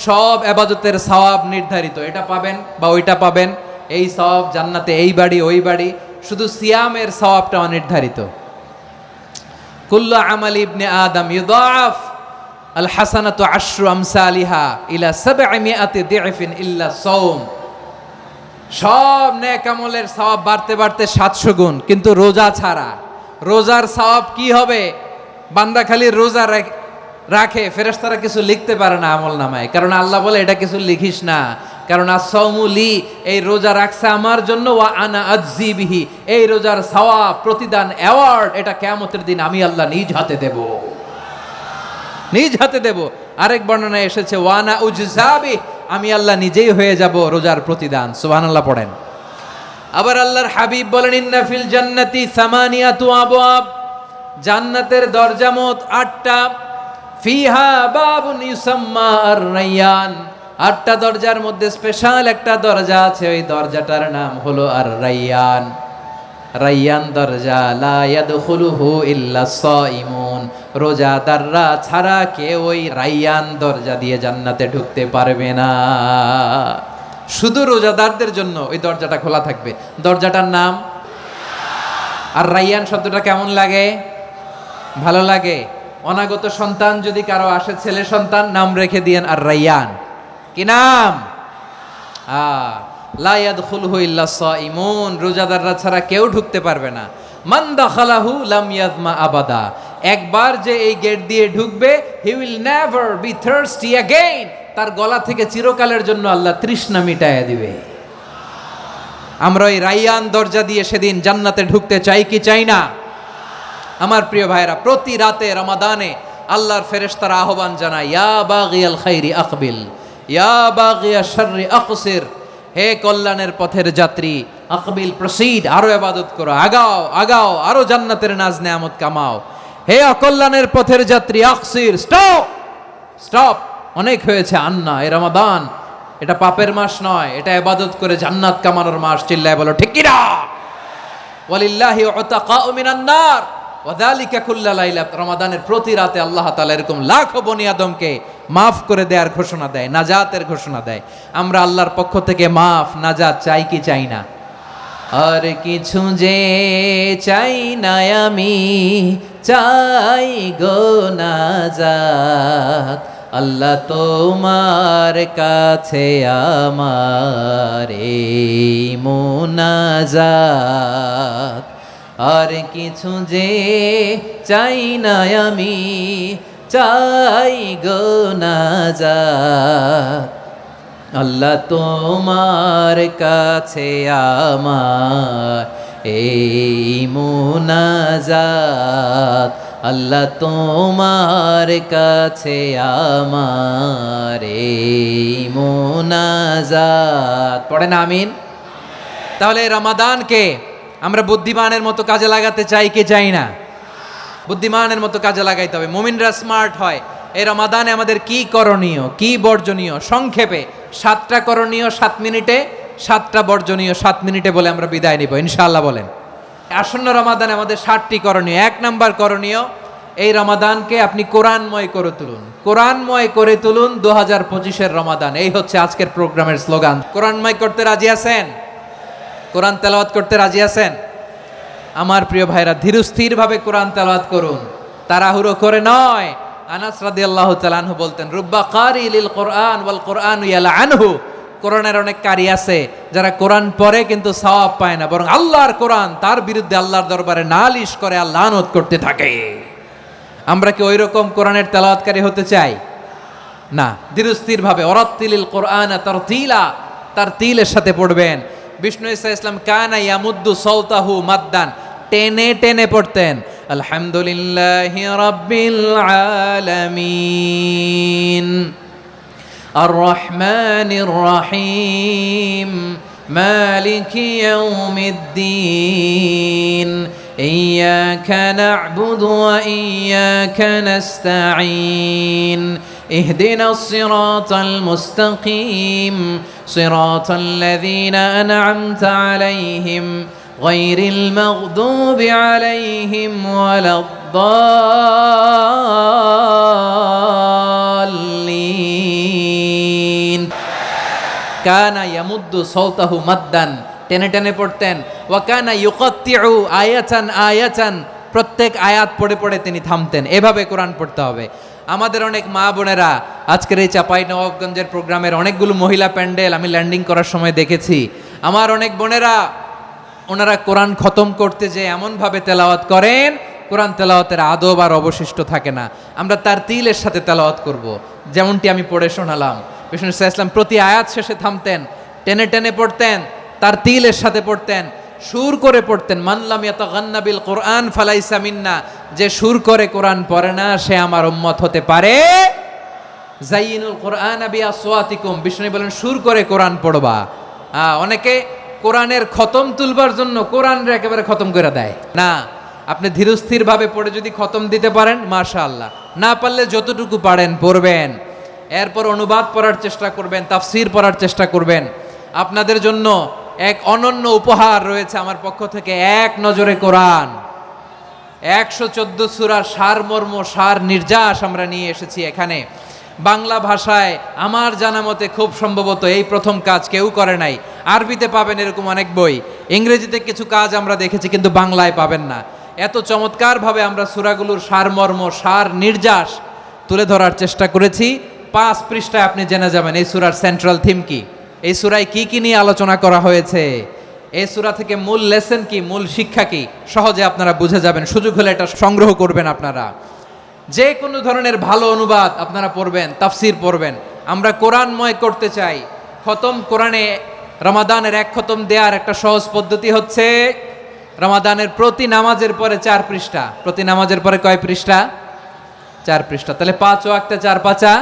সব ইবাদতের সওয়াব নির্ধারিত। এটা পাবেন বা ওইটা পাবেন, এই সওয়াব জান্নাতে, এই বাড়ি ওই বাড়ি। শুধু সিয়ামের সওয়াবটা অনির্ধারিত। কুল্লু আমালি ইবনে আদম ইউদাআফ আল হাসানাতু আশরু আমসালিহা ইলা 700 দি'ফিন ইল্লা সাওম। সব নেক আমলের সওয়াব বাড়তে বাড়তে 700 গুণ, কিন্তু রোজা ছাড়া। রোজার সওয়াব কি হবে? বান্দা খালি রোজা রাখে, ফেরেশতারা কিছু লিখতে পারে না আমল নামায়, কারণ আল্লাহ বলে এটা কিছু লিখিস না, কারণ আস-সাওমু লি, এই রোজা রাখছে আমার জন্য, ওয়া আনা আজজি বিহি, এই রোজার সওয়াব, প্রতিদান, অ্যাওয়ার্ড, এটা কিয়ামতের দিন আমি আল্লাহ নিজ হাতে দেব, নিজ হাতে দেব। আরেক বর্ণনায় এসেছে ওয়া আনা উজজাবি, আমি আল্লাহ নিজেই হয়ে যাব রোজার প্রতিদান। সুবহানাল্লাহ পড়েন। আবার আল্লাহর হাবিব বলেন, ইন্না ফিল জান্নাতি সামানিয়াতু আবওয়াব, জান্নাতের দরজা মোট 8টা। ফিহা বাবুন ইউসাম্মা আর-রায়্যান, 8টা দরজার মধ্যে স্পেশাল একটা দরজা আছে, ওই দরজাটার নাম হলো আর-রায়্যান। রায়্যান দরজা, লা ইয়াদখুলুহু ইল্লা সাইমুন, রোজাদাররা ছাড়া কেউ ওই রায়্যান দরজা দিয়ে জান্নাতে ঢুকতে পারবে না। শুধু রোজাদারদের জন্য ওই দরজাটা খোলা থাকবে। দরজাটার নাম আর রায়্যান। শব্দটা কেমন লাগে? ভালো লাগে। অনাগত সন্তান যদি কারো আসে, ছেলে সন্তান, নাম রেখে দিয়েন আর রায়্যান। কি নাম? লা ইয়াদখুলুহু ইল্লা সাইমুন, রোজাদাররা ছাড়া কেউ ঢুকতে পারবে না। মান দাখালাহু লাম ইয়াজমা আবাদা, একবার যে এই গেট দিয়ে ঢুকবে, he will never be thirsty again, তার গলা থেকে চিরকালের জন্য আল্লাহ তৃষ্ণা মিটাইয়া দিবে। আমরা ওই রায়্যান দরজা দিয়ে সেদিন জান্নাতে ঢুকতে চাই কি চাই না? আমার প্রিয় ভাইরা, প্রতি রাতে রমাদানে আল্লাহর ফেরেশতারা আহ্বান জানায়, ইয়া বাগিয়াল খাইরি আকবিল, ইয়া বাগিয়াশ শাররি আকসির, হে কল্যাণের পথের যাত্রী, আকবিল, প্রসিড, আরো ইবাদত করো, আগাও আগাও, আরো জান্নাতের নাজ নেয়ামত কামাও। হে অকল্যাণের পথের যাত্রী, আকসির, স্টপ স্টপ, অনেক হয়েছে। আন্না, এ রমাদান এটা পাপের মাস নয়, এটা ইবাদত করে জান্নাত কামানোর মাস। চিল্লায় বলো ঠিক কি না? ওয়ালিল্লাহি উতাকাউ মিনান নার ওয়া যালিকা কুল্লা লাইলা। রমাদানের প্রতি রাতে আল্লাহ তাআলা এরকম লাখো বনি আদমকে মাফ করে দেওয়ার ঘোষণা দেয়, নাজাতের ঘোষণা দেয়। আমরা আল্লাহর পক্ষ থেকে মাফ নাজাত চাই কি চাই না? আর কিছু যে চাই না আমি, চাই গো নাজাত আল্লাহ তোমার কাছে আমার এই মুনাজাত। আর কিছু যে চাই না আমি, চাই গো নাজাত আল্লাহ তোমার কাছে আমার এই মুনাজাত। আল্লাহ তোমার কাছে আমার এই মুনাজাত। পড়েন আমিন। তাহলে রমাদানকে আমরা বুদ্ধিমানের মতো কাজে লাগাতে চাই কি চাই না? বুদ্ধিমানের মতো কাজে লাগাইতে হবে। মুমিনরা স্মার্ট হয়। এই রমাদানে আমাদের কি করণীয়, কি বর্জনীয়, সংক্ষেপে 7টা করণীয় 7 মিনিটে, 7টা বর্জনীয় 7 মিনিটে বলে আমরা বিদায় নিব ইনশাআল্লাহ। বলেন আসন্ন রমাদানে আমাদের 7টি করণীয়। 1 নাম্বার করণীয়, এই রমাদানকে আপনি কোরআনময় করে তুলুন। কোরআনময় করে তুলুন 2025-এর রমাদান। এই হচ্ছে আজকের প্রোগ্রামের স্লোগান। কোরআনময় করতে রাজি আছেন? কোরআন তেলাওয়াত করতে রাজি আছেন? আমার প্রিয় ভাইরা, ধীরস্থিরভাবে কোরআন তেলাওয়াত করুন, তাড়াহুড়ো করে নয়। আনাস রাদিয়াল্লাহু তাআলা আনহু বলতেন, রুব্বা কারি লিল কোরআন ওয়াল কোরআনু ইয়ালআনহু। কোরআনের অনেক কারি আছে যারা কোরআন পড়ে কিন্তু সওয়াব পায় না, বরং আল্লাহর কোরআন তার বিরুদ্ধে আল্লাহর দরবারে নালিশ করে আর লানত করতে থাকে। আমরা কি ওই রকম কোরআনের তেলাওয়াতকারী হতে চাই? না। ধীরস্থিরভাবে ওয়ারাত্তিলিল কোরআনা তারতিলা, তারতিলের সাথে পড়বেন। বিষ্ণু ঈসা ইসলাম কানা ইয়ামুদ্দু সাওতাহু মাদ্দান, টেনে টেনে পড়তেন। আলহামদুলিল্লাহি রাব্বিল আলামিন আর রহমানির রহিম মালিকি ইয়াউমিদ্দিন ইয়্যাকা না'বুদু ওয়া ইয়্যাকা নাস্তাঈন ইহদিনাস সিরাতাল মুস্তাকিম সিরাতাল লাযীনা আন'আমতা আলাইহিম গায়রিল মাগদুবি আলাইহিম ওয়ালাদ-দাল্লিন। কানা ইয়ামুদ্দু সাওতাহু মাদ্দান, টেনে টেনে পড়তেন। ওয়া কানা ইউকাত্তিউ আয়াতান আয়াতান, প্রত্যেক আয়াত পড়ে পড়ে তিনি থামতেন। এভাবে কোরআন পড়তে হবে। আমাদের অনেক মা বোনেরা আজকের এই চাঁপাইনবাবগঞ্জের প্রোগ্রামের অনেকগুলো মহিলা প্যান্ডেল আমি ল্যান্ডিং করার সময় দেখেছি। আমার অনেক বোনেরা ওনারা কোরআন খতম করতে যে এমনভাবে তেলাওয়াত করেন, কোরআন তেলাওয়াতের আদব আর অবশিষ্ট থাকে না। আমরা তারতিলের সাথে তেলাওয়াত করব, যেমনটি আমি পড়ে শোনালাম। বিষ্ণু ঈসা ইসলাম প্রতি আয়াত শেষে থামতেন, টেনে টেনে পড়তেন, তারতিলের সাথে পড়তেন, সুর করে পড়তেন। মান লাম ইয়াতাগান্না বিল কোরআন ফালাইসা মিন্না, যে সুর করে কোরআন পড়ে না সে আমার উম্মত হতে পারে। যায়িনুল কোরআন বিআসওয়াতিকুম, বিষ্ণু বলেন সুর করে কোরআন পড়বা। অনেকে কোরআনের খতম তুলবার জন্য কোরআনরে একেবারে খতম করে দেয় না। আপনি ধীরস্থিরভাবে পড়ে যদি খতম দিতে পারেন মাশাআল্লাহ, না পারলে যতটুকু পারেন পড়বেন। এরপর অনুবাদ পড়ার চেষ্টা করবেন, তাফসির পড়ার চেষ্টা করবেন। আপনাদের জন্য এক অনন্য উপহার রয়েছে আমার পক্ষ থেকে, এক নজরে কোরআন। 114 সূরার সারমর্ম, সার নির্যাস আমরা নিয়ে এসেছি এখানে। বাংলা ভাষায় আমার জানা মতে খুব সম্ভবত এই প্রথম কাজ, কেউ করে নাই। আরবিতে পাবেন এরকম অনেক বই, ইংরেজিতে কিছু কাজ আমরা দেখেছি, কিন্তু বাংলায় পাবেন না। এত চমৎকারভাবে আমরা সূরাগুলোর সারমর্ম, সার নির্যাস তুলে ধরার চেষ্টা করেছি। 5 পৃষ্ঠায় আপনি জেনে যাবেন এই সূরার সেন্ট্রাল থিম কি, এই সূরায় কি কি নিয়ে আলোচনা করা হয়েছে, এই সূরা থেকে মূল লেসন কি, মূল শিক্ষা কি, সহজে আপনারা বুঝে যাবেন। সুযোগ হলে এটা সংগ্রহ করবেন আপনারা। যে কোনো ধরনের ভালো অনুবাদ আপনারা পড়বেন, তাফসির পড়বেন। আমরা কোরআনময় করতে চাই। খতম কোরআনে রমাদানের 1 খতম দেওয়ার একটা সহজ পদ্ধতি হচ্ছে রমাদানের প্রতি নামাজের পরে 4 পৃষ্ঠা। প্রতি নামাজের পরে কয় পৃষ্ঠা? 4 পৃষ্ঠা। তাহলে 5 ওয়াক্তে 4 পাঁচা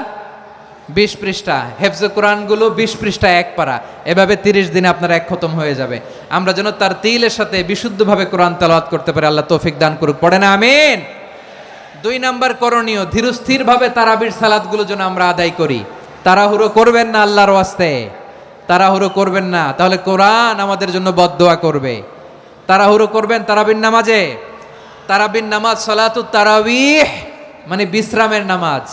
20 পৃষ্ঠা। হেফজে কোরআনগুলো 20 পৃষ্ঠা 1 পারা। এভাবে 30 দিনে আপনার 1 খতম হয়ে যাবে। আমরা যেন তার তিলের সাথে বিশুদ্ধভাবে কোরআন তেলাওয়াত করতে পারি, আল্লাহ তৌফিক দান করুক। পড়ে না আমিন। 2 নাম্বার করণীয়, ধীরস্থিরভাবে তারাবির সালাতগুলো যেন আমরা আদায় করি। তাড়াহুড়ো করবেন না আল্লাহর ওয়াস্তে, তাড়াহুড়ো করবেন না, তাহলে কোরআন আমাদের জন্য বদদোয়া করবে। তাড়াহুড়ো করবেন তারাবির নামাজে। তারাবির নামাজ সালাতুত তারাবিহ, মানে বিশ্রামের নামাজ।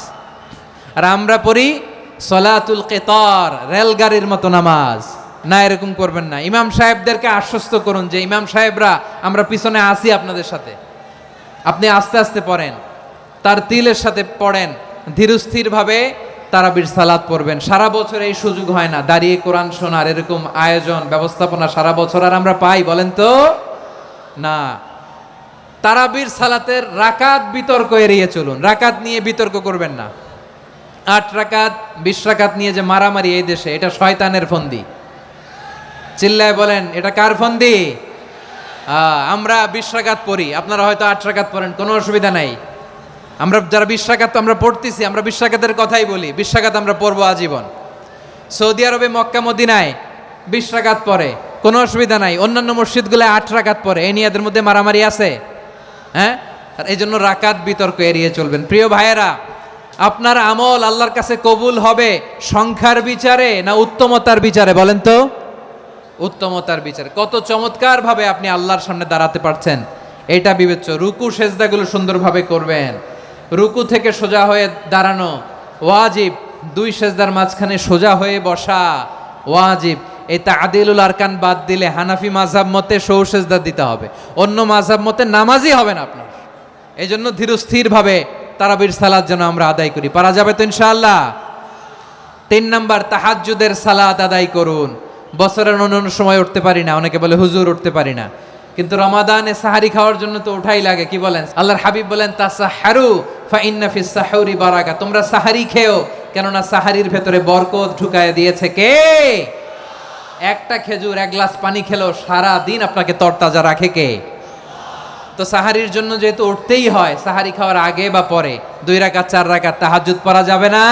আর আমরা পড়ি সলাতুল কেতার, রেলগাড়ির মতো নামাজ। না, এরকম করবেন না। ইমাম সাহেবদেরকে আশ্বস্ত করুন যে ইমাম সাহেবরা আমরা পিছনে আসি আপনাদের সাথে, আপনি আস্তে আস্তে পড়েন, তার তিলের সাথে পড়েন, ধীরস্থিরভাবে তারাবির সালাত পড়বেন। সারা বছর এই সুযোগ হয় না, দাঁড়িয়ে কোরআন শোনার এরকম আয়োজন ব্যবস্থাপনা সারা বছর আর আমরা পাই বলেন তো না। তারাবির সালাতের রাকাত বিতর্ক এড়িয়ে চলুন, রাকাত নিয়ে বিতর্ক করবেন না। 8 রাকাত 20 রাকাত নিয়ে যে মারামারি এই দেশে, এটা শয়তানের ফন্দি। চিল্লায় বলেন এটা কার ফন্দি? আমরা 20 রাকাত পড়ি, আপনারা হয়তো 8 রাকাত পড়েন, কোনো অসুবিধা নাই। আমরা যারা 20 রাকাত আমরা পড়তেছি, আমরা 20 রাকাতের কথাই বলি, 20 রাকাত আমরা পড়বো আজীবন। সৌদি আরবে মক্কা মদিনায় 20 রাকাত পড়ে, কোনো অসুবিধা নাই। অন্যান্য মসজিদগুলো 8 রাকাত পড়ে, এই নিয়ে এদের মধ্যে মারামারি আছে? হ্যাঁ, এই জন্য রাকাত বিতর্ক এড়িয়ে চলবেন। প্রিয় ভাইয়েরা, আপনার আমল আল্লাহর কাছে কবুল হবে সংখ্যার বিচারে না উত্তমতার বিচারে বলেন তো? উত্তমতার বিচারে। কত চমৎকার ভাবে আপনি আল্লাহর সামনে দাঁড়াতে পারছেন এটা বিবেচ্য। রুকু সেজদাগুলো সুন্দরভাবে করবেন, রুকু থেকে সোজা হয়ে দাঁড়ানো ওয়াজিব, 2 সেজদার মাঝখানে সোজা হয়ে বসা ওয়াজিব। এই তাদিলুল আরকান বাদ দিলে হানাফি মাযহাব মতে সৌ সেজদা দিতে হবে, অন্য মাযহাব মতে নামাজই হবে না আপনার। এই জন্য ধীরস্থিরভাবে তারাবির সালাত যেন আমরা আদায় করি। পারা যাবে তো ইনশাআল্লাহ? 3 নাম্বার, তাহাজ্জুদের সালাত আদায় করুন। বছরের অন্য সময় উঠতে পারি না, অনেকে বলে হুজুর উঠতে পারি না, কিন্তু রমাদানে সাহারি খাওয়ার জন্য তো ওঠাই লাগে। কি বলেন? আল্লাহর হাবিব বলেন তাসাহহারু ফা ইন্না ফিস সাহুরি বারাকা, তোমরা সাহারি খেও, কেননা সাহারির ভেতরে বরকত ঢুকায় দিয়েছে কে? একটা খেজুর 1 গ্লাস পানি খেলো সারা দিন আপনাকে তরতাজা রাখে কে? তো সাহারির জন্য যেহেতু উঠতেই হয়, সাহারি খাওয়ার আগে বা পরে 2 রাকাত 4 রাকাত তাহাজ্জুদ পড়া যাবে না?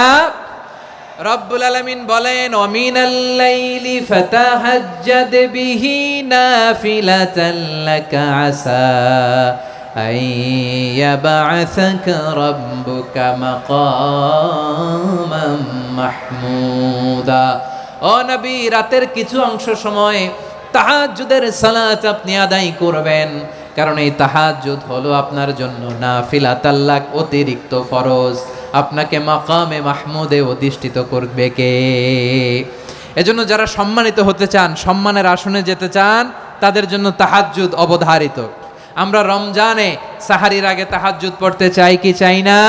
রব্বুল আলামিন বলেন ওয়ামিনাল লাইলি ফাতাহাজ্জাদ বিহি নাফিলাতান লাকা আসা আইয়াবআসাকা রাব্বুকা মাকামান মাহমুদা। ও নবী, রাতের কিছু অংশ সময় তাহাজ্জুদের সালাত আপনি আদায় করবেন, কারণ এই তাহাজ্জুদ হলো আপনার জন্য নাফিলাতাল লাক, অতিরিক্ত ফরজ। আপনাকে মাকামে মাহমুদে অধিষ্ঠিত করবে কে? এজন্য যারা সম্মানিত হতে চান, সম্মানের আসনে যেতে চান, তাদের জন্য তাহাজ্জুদ অবধারিত। আমরা রমজানে সাহারির আগে তাহাজ্জুদ পড়তে চাই কি চাই না?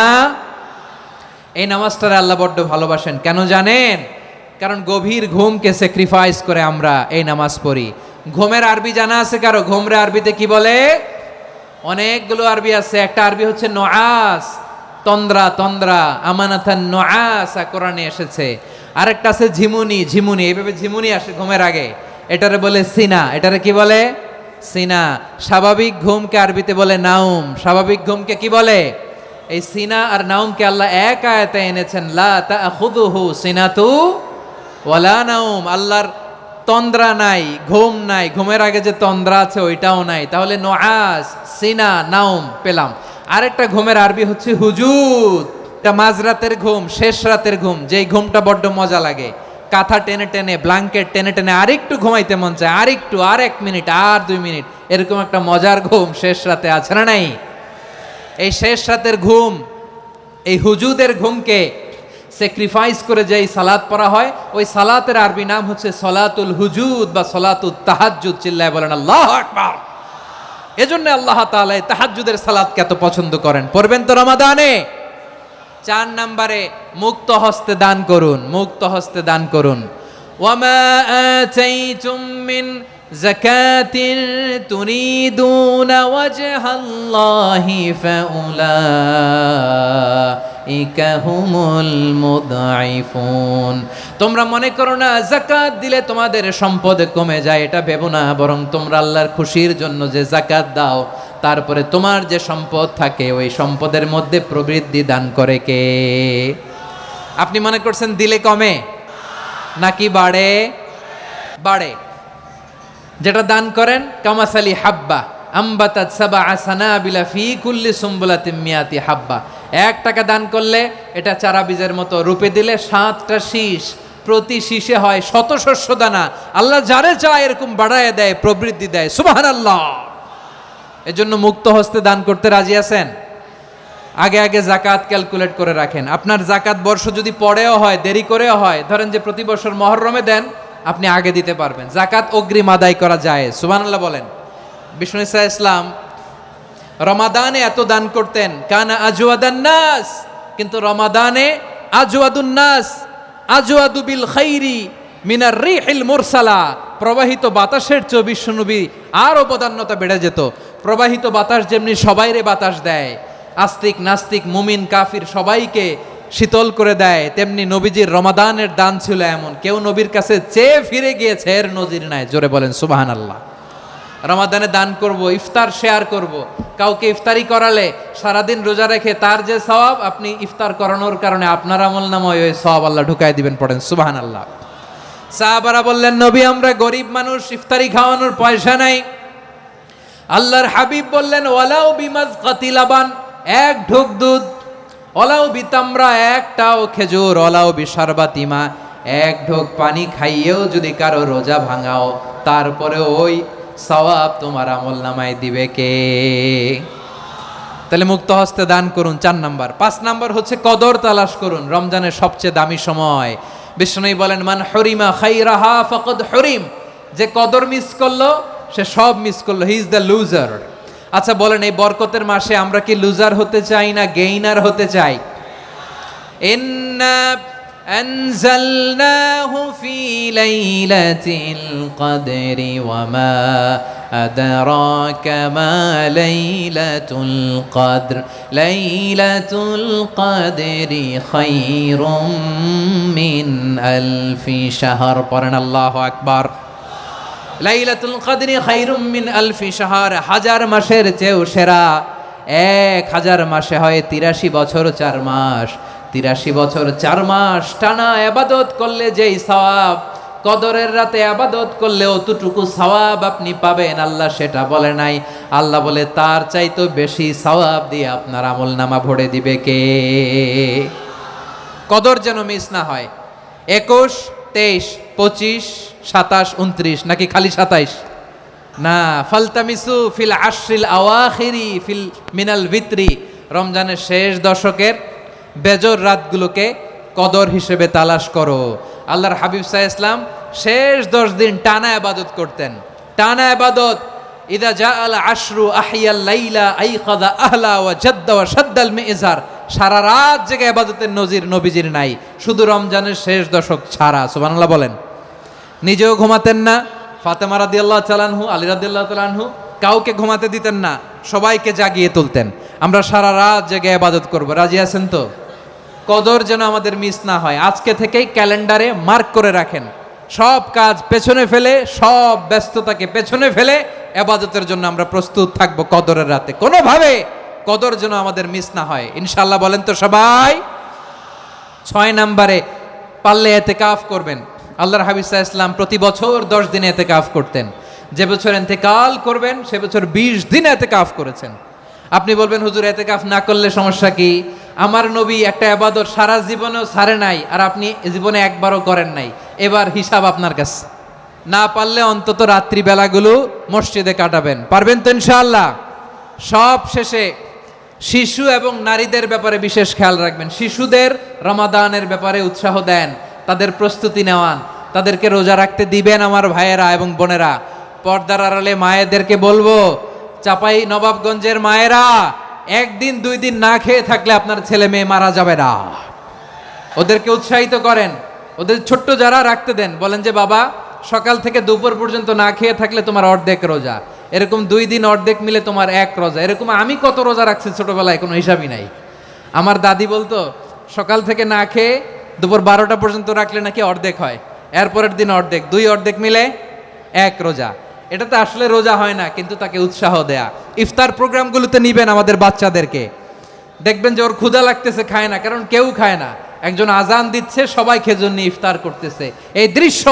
এই নামাজটারে আল্লাহ বড্ড ভালোবাসেন। কেন জানেন? কারণ গভীর ঘুমকে স্যাক্রিফাইস করে আমরা এই নামাজ পড়ি। ঘুমের আরবি জানা আছে কারো? ঘুমরে আরবিতে কি বলে? অনেকগুলো আরবি আছে। একটা আরবি হচ্ছে নুআস, তন্দ্রা, তন্দ্রা, আমানাতান নুআসা কোরআনে এসেছে। আরেকটা আছে ঝিমুনি, ঝিমুনি, এইভাবে ঝিমুনি আসে ঘুমের আগে, এটারে বলে সিনা। এটারে কি বলে? সিনা। স্বাভাবিক ঘুমকে আরবিতে বলে নাউম। স্বাভাবিক ঘুমকে কি বলে? এই সিনা আর নাউমকে আল্লাহ এক আয়াতে এনেছেন, লা তাখুযুহু সিনাতু ওয়ালা নাউম। আল্লাহর তন্দ্রা নাই, ঘুম নাই, ঘুমের আগে যে তন্দ্রা আছে ওইটাও নাই। তাহলে নুআস, সিনা, নাউম পেলাম। আরেকটা ঘুমের আরবি হচ্ছে হুজুদ। এটা মাঝরাতের ঘুম, শেষ রাতের ঘুম, যেই ঘুমটা বড্ড মজা লাগে। কাঁথা টেনে টেনে, ব্ল্যাঙ্কেট টেনে টেনে আরেকটু ঘুমাইতে মন চায়, আরেকটু, আর 1 মিনিট, আর 2 মিনিট, এরকম একটা মজার ঘুম শেষ রাতে আছে না নাই? এই শেষ রাতের ঘুম, এই হুজুদের ঘুমকে স্যাক্রিফাইস করে যেই সালাত পড়া হয়, ওই সালাতের আরবি নাম হচ্ছে সলাতুল হুজুদ বা সলাতুত তাহাজ্জুদ। চিল্লায় বলেন আল্লাহু আকবার। এজন্য আল্লাহ তাআলা এই তাহাজ্জুদের সালাতকে এত পছন্দ করেন। পড়বেন তো রমাদানে? 4 নম্বরে মুক্ত হস্তে দান করুন, মুক্ত হস্তে দান করুন। ওয়ামা আতাইতুম মিন যাকাতিন তুরিদুনা ওয়াজহাল্লাহি ফাউলাইকা হুমুল মুদঈফুন। তোমরা মনে করো না যাকাত দিলে তোমাদের সম্পদ কমে যায়, এটা ভেবো না, বরং তোমরা আল্লাহর খুশির জন্য যে যাকাত দাও, তারপরে তোমার যে সম্পদ থাকে ওই সম্পদের মধ্যে প্রবৃদ্ধি দান করে কে? আপনি মনে করছেন দিলে কমে নাকি বাড়ে? বাড়ে। যেটা দান করেন কামাসালি হাব্বা আম্বাতাত সাবআ সানাবিলা ফি কুল্লি সুম্বুলাতিন মিয়াতি হাব্বা। 1 টাকা দান করলে এটা চারা বীজের মতো, রূপে দিলে 7টা শীষ, প্রতি শীষে হয় শত শস্য দানা। আল্লাহ যারে চায় এরকম বাড়ায় দেয়, প্রবৃদ্ধি দেয়। সুবহানাল্লাহ। এজন্য মুক্ত হস্তে দান করতে রাজি আছেন? আগে আগে জাকাত ক্যালকুলেট করে রাখেন। আপনার জাকাত বর্ষ যদি পরেও হয়, দেরি করেও হয়, ধরেন যে প্রতি বছর মুহররমে দেন, আপনি আগে দিতে পারবেন। জাকাত অগ্রিম আদায় করা যায়। সুবহানাল্লাহ বলেন। বিষ্ণু ঈসা ইসলাম রমাদানে এত দান করতেন, কানা আজওয়াদান নাস, কিন্তু রমাদানে আজওয়াদুন নাস আজওয়াদু বিল খাইরি মিনার রিহিল মুরসালা। প্রবাহিত বাতাসের চেয়ে বিশ্বনবী আরও বদান্যতা বেড়ে যেত। প্রবাহিত বাতাস যেমনি সবাইরে বাতাস দেয়, আস্তিক নাস্তিক মুমিন কাফির সবাইকে শীতল করে দেয়, তেমনি নবীজির রমাদানের দান ছিল এমন, কেউ নবীর কাছে চেয়ে ফিরে গিয়েছে এর নজির নাই। জোরে বলেন সুবহানাল্লাহ। রমাদানে দান করব, ইফতার শেয়ার করব। কাউকে ইফতারি করালে সারাদিন রোজা রেখে তার যে সওয়াব, আপনি ইফতার করানোর কারণে আপনার আমলনামায় ওই সওয়াব আল্লাহ ঢুকায় দিবেন। পড়েন সুবহানাল্লাহ। সাহাবারা বললেন, নবী আমরা গরিব মানুষ, ইফতারি খাওয়ানোর পয়সা নাই। আল্লাহর হাবিব বললেন, ওয়ালাউ বিমাজকাতি লাবান, এক ঢোক দুধ, ওলাউ বিতামরা, একটাও খেজুর, ওলাউ বিশারবাতিমা, এক ঢোক পানি খাইয়েও যদি কারো রোজা ভাঙাও, তারপরে ওই সওয়াব তোমার আমলনামায় দিবে কে? তাহলে মুক্ত হস্তে দান করুন, 4 নাম্বার। 5 নাম্বার হচ্ছে কদর তালাশ করুন। রমজানের সবচেয়ে দামি সময়। বিষ্ণু বলেন, মান হরিমা খাইরাহা ফাকাদ হরিম, যে কদর মিস করলো সে সব মিস করলো, হি ইজ দ্য লুজার। আচ্ছা বলেন, এই বরকতের মাসে আমরা কি লুজার হতে চাই না গেইনার হতে চাই? ইন্না আনজালনাহু ফি লাইলাতিল কদরি ওয়া মা আদরাকা মা লাইলাতুল কদর, লাইলাতুল কদরি খায়রুম মিন আলফি শাহর। পড়েন আল্লাহু আকবার। লাইলাতুল কদরি খায়রুম মিন আলফি শাহর, 1000 মাসের চেয়েও সেরা। 1000 মাসে হয় 83 বছর 4 মাস। 83 বছর 4 মাস টানা ইবাদত করলে যেই সওয়াব, কদরের রাতে ইবাদত করলে অতটুকু সওয়াব আপনি পাবেন। আল্লাহ সেটা বলে নাই। আল্লাহ বলে তার চাইতে বেশি সওয়াব দিয়ে আপনার আমলনামা ভরে দিবে কে? কদর যেন মিস না হয়। 21, 23, 25, 27, 29, নাকি খালি 27? না, ফালতামিসু ফিল আশরিল আওয়াখিরি ফিল মিনাল ভিতরি, রমজানের শেষ দশকের বেজর রাতগুলোকে কদর হিসেবে তালাশ করো। আল্লাহর হাবিব সাল্লাল্লাহু আলাইহি ওয়াসাল্লাম শেষ 10 দিন টানা ইবাদত করতেন। টানা ইবাদত। ইদা জাআল আশরু আহিয়াল লাইলা আইকাযা আহলা ওয়া জাদ্দা ওয়া শাদ্দাল মিজার। সারা রাত জেগে ইবাদতের নজির নবীজির নাই, শুধু রমজানের শেষ দশক ছাড়া। সুবহানাল্লাহ বলেন। নিজেও ঘুমাতেন না। ফাতেমা রাদিয়াল্লাহু তাআলা আনহু, আলী রাদিয়াল্লাহু তাআলা আনহু কাউকে ঘুমাতে দিতেন না, সবাইকে জাগিয়ে তুলতেন। আমরা সারা রাত জেগে ইবাদত করব। রাজি আছেন তো? কদর যেন আমাদের মিস না হয়। আজকে থেকেই ক্যালেন্ডারে মার্ক করে রাখেন। সব কাজ পেছনে ফেলে, সব ব্যস্ততাকে পেছনে ফেলে ইবাদতের জন্য আমরা প্রস্তুত থাকবো কদরের রাতে। কোনোভাবে কদর যেন আমাদের মিস না হয়, ইনশাআল্লাহ। বলেন তো সবাই? 6 নম্বরে পারলে ইতিকাফ করবেন। আল্লাহর হাবিব সাল্লাল্লাহু আলাইহি ওয়াসাল্লাম প্রতি বছর 10 দিন ইতিকাফ করতেন। যে বছর ইন্তেকাল করবেন সে বছর 20 দিন ইতিকাফ করেছেন। আপনি বলবেন, হুজুর ইতিকাফ না করলে সমস্যা কি? আমার নবী একটা ইবাদত সারা জীবনেও ছাড়ে নাই, আর আপনি জীবনে একবারও করেন নাই। এবার হিসাব আপনার কাছে। না পারলে অন্তত রাত্রি বেলাগুলো মসজিদে কাটাবেন। পারবেন তো ইনশাআল্লাহ? সব শেষে শিশু এবং নারীদের ব্যাপারে বিশেষ খেয়াল রাখবেন। শিশুদের রমাদানের ব্যাপারে উৎসাহ দেন, তাদের প্রস্তুতি নেওয়ান, তাদেরকে রোজা রাখতে দিবেন। আমার ভাইয়েরা এবং বোনেরা, পর্দার আড়ালে মায়েদেরকে বলবো, চাপাই নবাবগঞ্জের মায়েরা, 1 দিন 2 দিন না খেয়ে থাকলে আপনার ছেলে মেয়ে মারা যাবে না। ওদেরকে উৎসাহিত করেন। ওদের ছোট্ট যারা রাখতে দেন, বলেন যে বাবা সকাল থেকে দুপুর পর্যন্ত না খেয়ে থাকলে তোমার অর্ধেক রোজা, এরকম 2 দিন অর্ধেক মিলে তোমার 1 রোজা। এরকম আমি কত রোজা রাখছি ছোটবেলায়, কোনো হিসাবই নাই। আমার দাদি বলতো, সকাল থেকে না খেয়ে দুপুর 12টা পর্যন্ত রাখলে নাকি অর্ধেক হয়, এরপরের দিন অর্ধেক, 2 অর্ধেক মিলে 1 রোজা। এটা তো আসলে রোজা হয় না, কিন্তু তাকে উৎসাহ দেয়া। ইফতার প্রোগ্রামগুলোতে নিবেন আমাদের বাচ্চাদেরকে। দেখবেন যে ওর ক্ষুধা লাগতেছে, খায় না, কারণ কেউ খায় না। একজন আজান দিচ্ছে, সবাই খেজুর নিয়ে ইফতার করতেছে। এই দৃশ্য,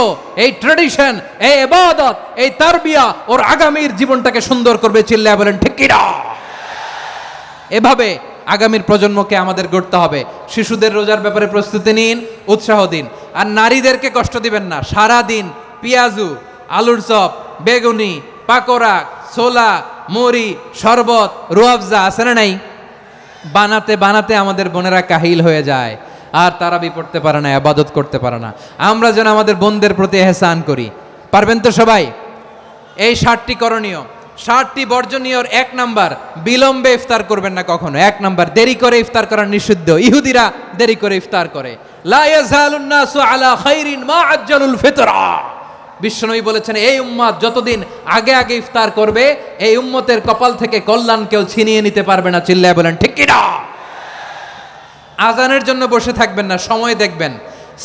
এই ট্র্যাডিশন, এই ইবাদত, এই তারবিয়া ওর আগামীর জীবনটাকে সুন্দর করবে। চিল্লায় বলেন ঠিক কি না? এভাবে আগামীর প্রজন্মকে আমাদের গড়তে হবে। শিশুদের রোজার ব্যাপারে প্রস্তুতি নিন, উৎসাহ দিন। আর নারীদেরকে কষ্ট দিবেন না। সারা দিন পেঁয়াজু, আলুর চপ, বেগুনি, পাকোড়া, ছোলা, মুড়ি, শরবত, রুয়াবজা আছে না নাই, বানাতে বানাতে আমাদের বোনেরা কাহিল হয়ে যায়, আর তারাবি পড়তে পারে না, ইবাদত করতে পারে না। আমরা যেন আমাদের বোনদের প্রতি এহসান করি। পারবেন তো সবাই? এই 60টি করণীয়, 60টি বর্জনীয়র 1 নাম্বার, বিলম্বে ইফতার করবেন না কখনো। 1 নাম্বার, দেরি করে ইফতার করা নিষিদ্ধ। ইহুদিরা দেরি করে ইফতার করে। লা ইয়াজালুন নাসু আলা খাইরিন মা আজ্জালুল ফিতরা। বিশ্বনবী বলেছেন, এই উম্মত যতদিন আগে আগে ইফতার করবে, এই উম্মতের কপাল থেকে কল্যাণ কেউ ছিনিয়ে নিতে পারবে না। চিল্লায় বলেন ঠিক কি না? আজানের জন্য বসে থাকবেন না, সময় দেখবেন।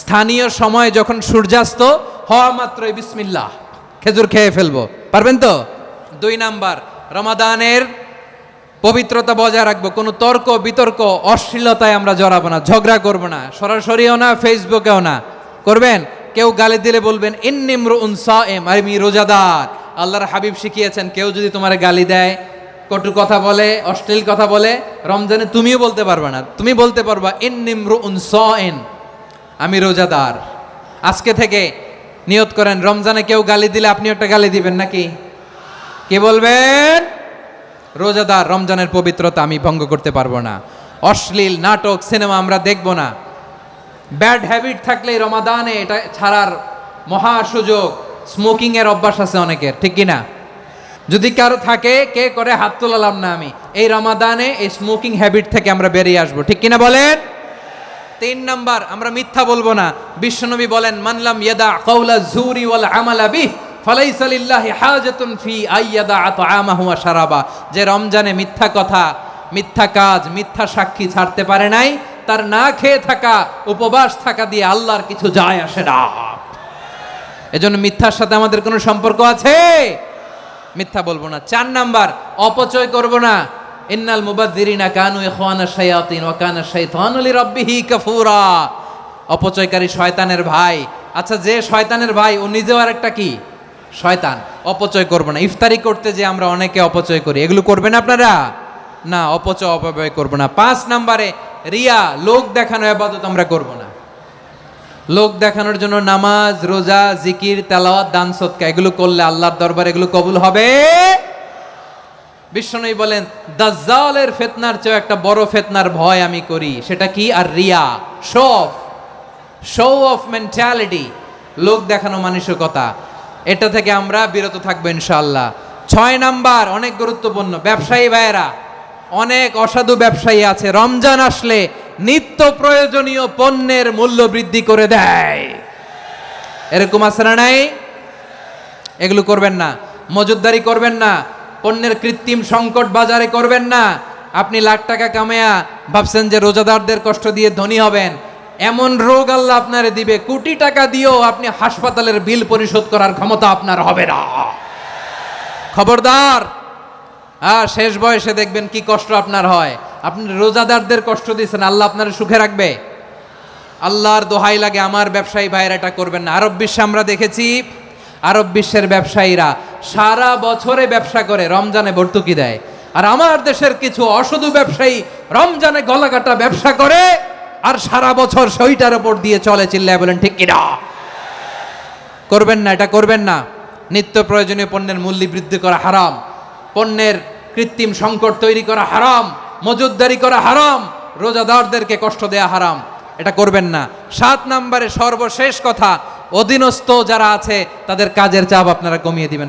স্থানীয় সময় যখন সূর্যাস্ত হওয়া মাত্রই বিসমিল্লাহ, খেজুর খেয়ে ফেলবো। পারবেন তো? 2 নাম্বার, রমাদানের পবিত্রতা বজায় রাখবো। কোনো তর্ক বিতর্ক অশ্লীলতায় আমরা জড়াবো না, ঝগড়া করবো না, সরাসরিও না, ফেসবুকেও না। করবেন? কেউ গালি দিলে বলবেন ইন্নিমরুউন সায়েম, আমি রোজাদার। আল্লাহর হাবিব শিখিয়েছেন, কেউ যদি তোমার গালি দেয়, কটু কথা বলে, অশ্লীল কথা বলে, রমজানে তুমিও বলতে পারবে না। তুমি বলতে পারবা ইন্নিমরুউন সায়েম, আমি রোজাদার। আজকে থেকে নিয়ত করেন, রমজানে কেউ গালি দিলে আপনি একটা গালি দিবেন নাকি? কে বলবেন? রোজাদার, রমজানের পবিত্রতা আমি ভঙ্গ করতে পারবো না। অশ্লীল নাটক, সিনেমা আমরা দেখবো না। ব্যাড হ্যাবিট থাকলে রমাদানে এটা ছাড়ার মহা সুযোগ। স্মোকিং এর অভ্যাস আছে অনেকের, ঠিক কি না? যদি কারো থাকে, কে করে হাত তোলালাম না আমি। এই রমাদানে এই স্মোকিং হ্যাবিট থেকে আমরা বেরিয়ে আসবো, ঠিক কিনা বলেন? 3 নাম্বার, আমরা মিথ্যা বলবো না। বিশ্বনবী বলেন, মানলাম ইয়াদা কাওলা যুরি ওয়াল আমালা বিহি ফালাইসা লিল্লাহি হাজাতুন ফি আইয়াদা তাআমাহু ওয়া শারাবা। যে রমজানে মিথ্যা কথা, মিথ্যা কাজ, মিথ্যা সাক্ষী ছাড়তে পারে নাই, তার না খেয়ে থাকা, উপবাস থাকা দিয়ে আল্লাহর কিছু যায় আসে না। এজন্য মিথ্যার সাথে আমাদের কোনো সম্পর্ক আছে? মিথ্যা বলবো না। 4 নাম্বার, অপচয় করব না। ইন্নাল মুবাযযিরিনা কানু ইখওয়ানা শায়াতিন ওয়া কানা শাইতানু লিরাব্বিহি কাফুরা। অপচয়কারী শয়তানের ভাই। আচ্ছা, যে শয়তানের ভাই, ও নিজেও আরেকটা কি? শয়তান। অপচয় করব না। ইফতারি করতে যে আমরা অনেকে অপচয় করি, এগুলো করবেন আপনারা? না, অপচয় অপব্যয় করব না। 5 নাম্বারে, রিয়া, লোক দেখানো ইবাদত আমরা করব না। লোক দেখানোর জন্য নামাজ, রোজা, জিকির, তেলাওয়াত, দান সদকা এগুলো করলে আল্লাহর দরবারে এগুলো কবুল হবে। বিশ্বনবী বলেন, দাজ্জালের ফিতনার চেয়ে একটা বড় ফিতনার ভয় আমি করি। সেটা কি? আর রিয়া, শো অফ মেন্টালিটি, লোক দেখানো মানসিকতা। এটা থেকে আমরা বিরত থাকবো ইনশাআল্লাহ। 6 নাম্বার, অনেক গুরুত্বপূর্ণ। ব্যবসায়ী ভাইয়েরা, অনেক অসাধু ব্যবসায়ী আছে, রমজান আসলে নিত্য প্রয়োজনীয় পণ্যের মূল্য বৃদ্ধি করে দেয়। এরকম আছে না নাই? এগুলো করবেন না। মজুদদারি করবেন না। পণ্যের কৃত্রিম সংকট বাজারে করবেন না। আপনি লাখ টাকা কামায়া ভাবছেন যে রোজাদারদের কষ্ট দিয়ে ধনী হবেন। এমন রোগ আল্লাহ আপনারে দিবে, কোটি টাকা দিয়েও আপনি হাসপাতালের বিল পরিশোধ করার ক্ষমতা আপনার হবে না। খবরদার। শেষ বয়সে দেখবেন কি কষ্ট আপনার হয়। আপনি রোজাদারদের কষ্ট দিয়েছেন, আল্লাহ আপনার সুখে রাখবে? আল্লাহর দোহাই লাগে, আমার ব্যবসায়ী ভাইয়েরা এটা করবেন না। আরব বিশ্বে আমরা দেখেছি, আরব বিশ্বের ব্যবসায়ীরা সারা বছরে ব্যবসা করে, রমজানে ভর্তুকি দেয়। আর আমার দেশের কিছু অসাধু ব্যবসায়ী রমজানে গলাকাটা ব্যবসা করে, আর সারা বছর সেইটার উপর দিয়ে চলে। চিল্লায় বলেন ঠিক কিনা? করবেন না, এটা করবেন না। নিত্য প্রয়োজনীয় পণ্যের মূল্য বৃদ্ধি করা হারাম, পণ্যের কৃত্রিম সংকট তৈরি করা হারাম, মজুদদারি করা হারাম, রোজাদারদেরকে কষ্ট দেয়া হারাম। এটা করবেন না। 7 নাম্বারে সর্বশেষ কথা, অধীনস্থ যারা আছে তাদের কাজের চাপ আপনারা কমিয়ে দিবেন।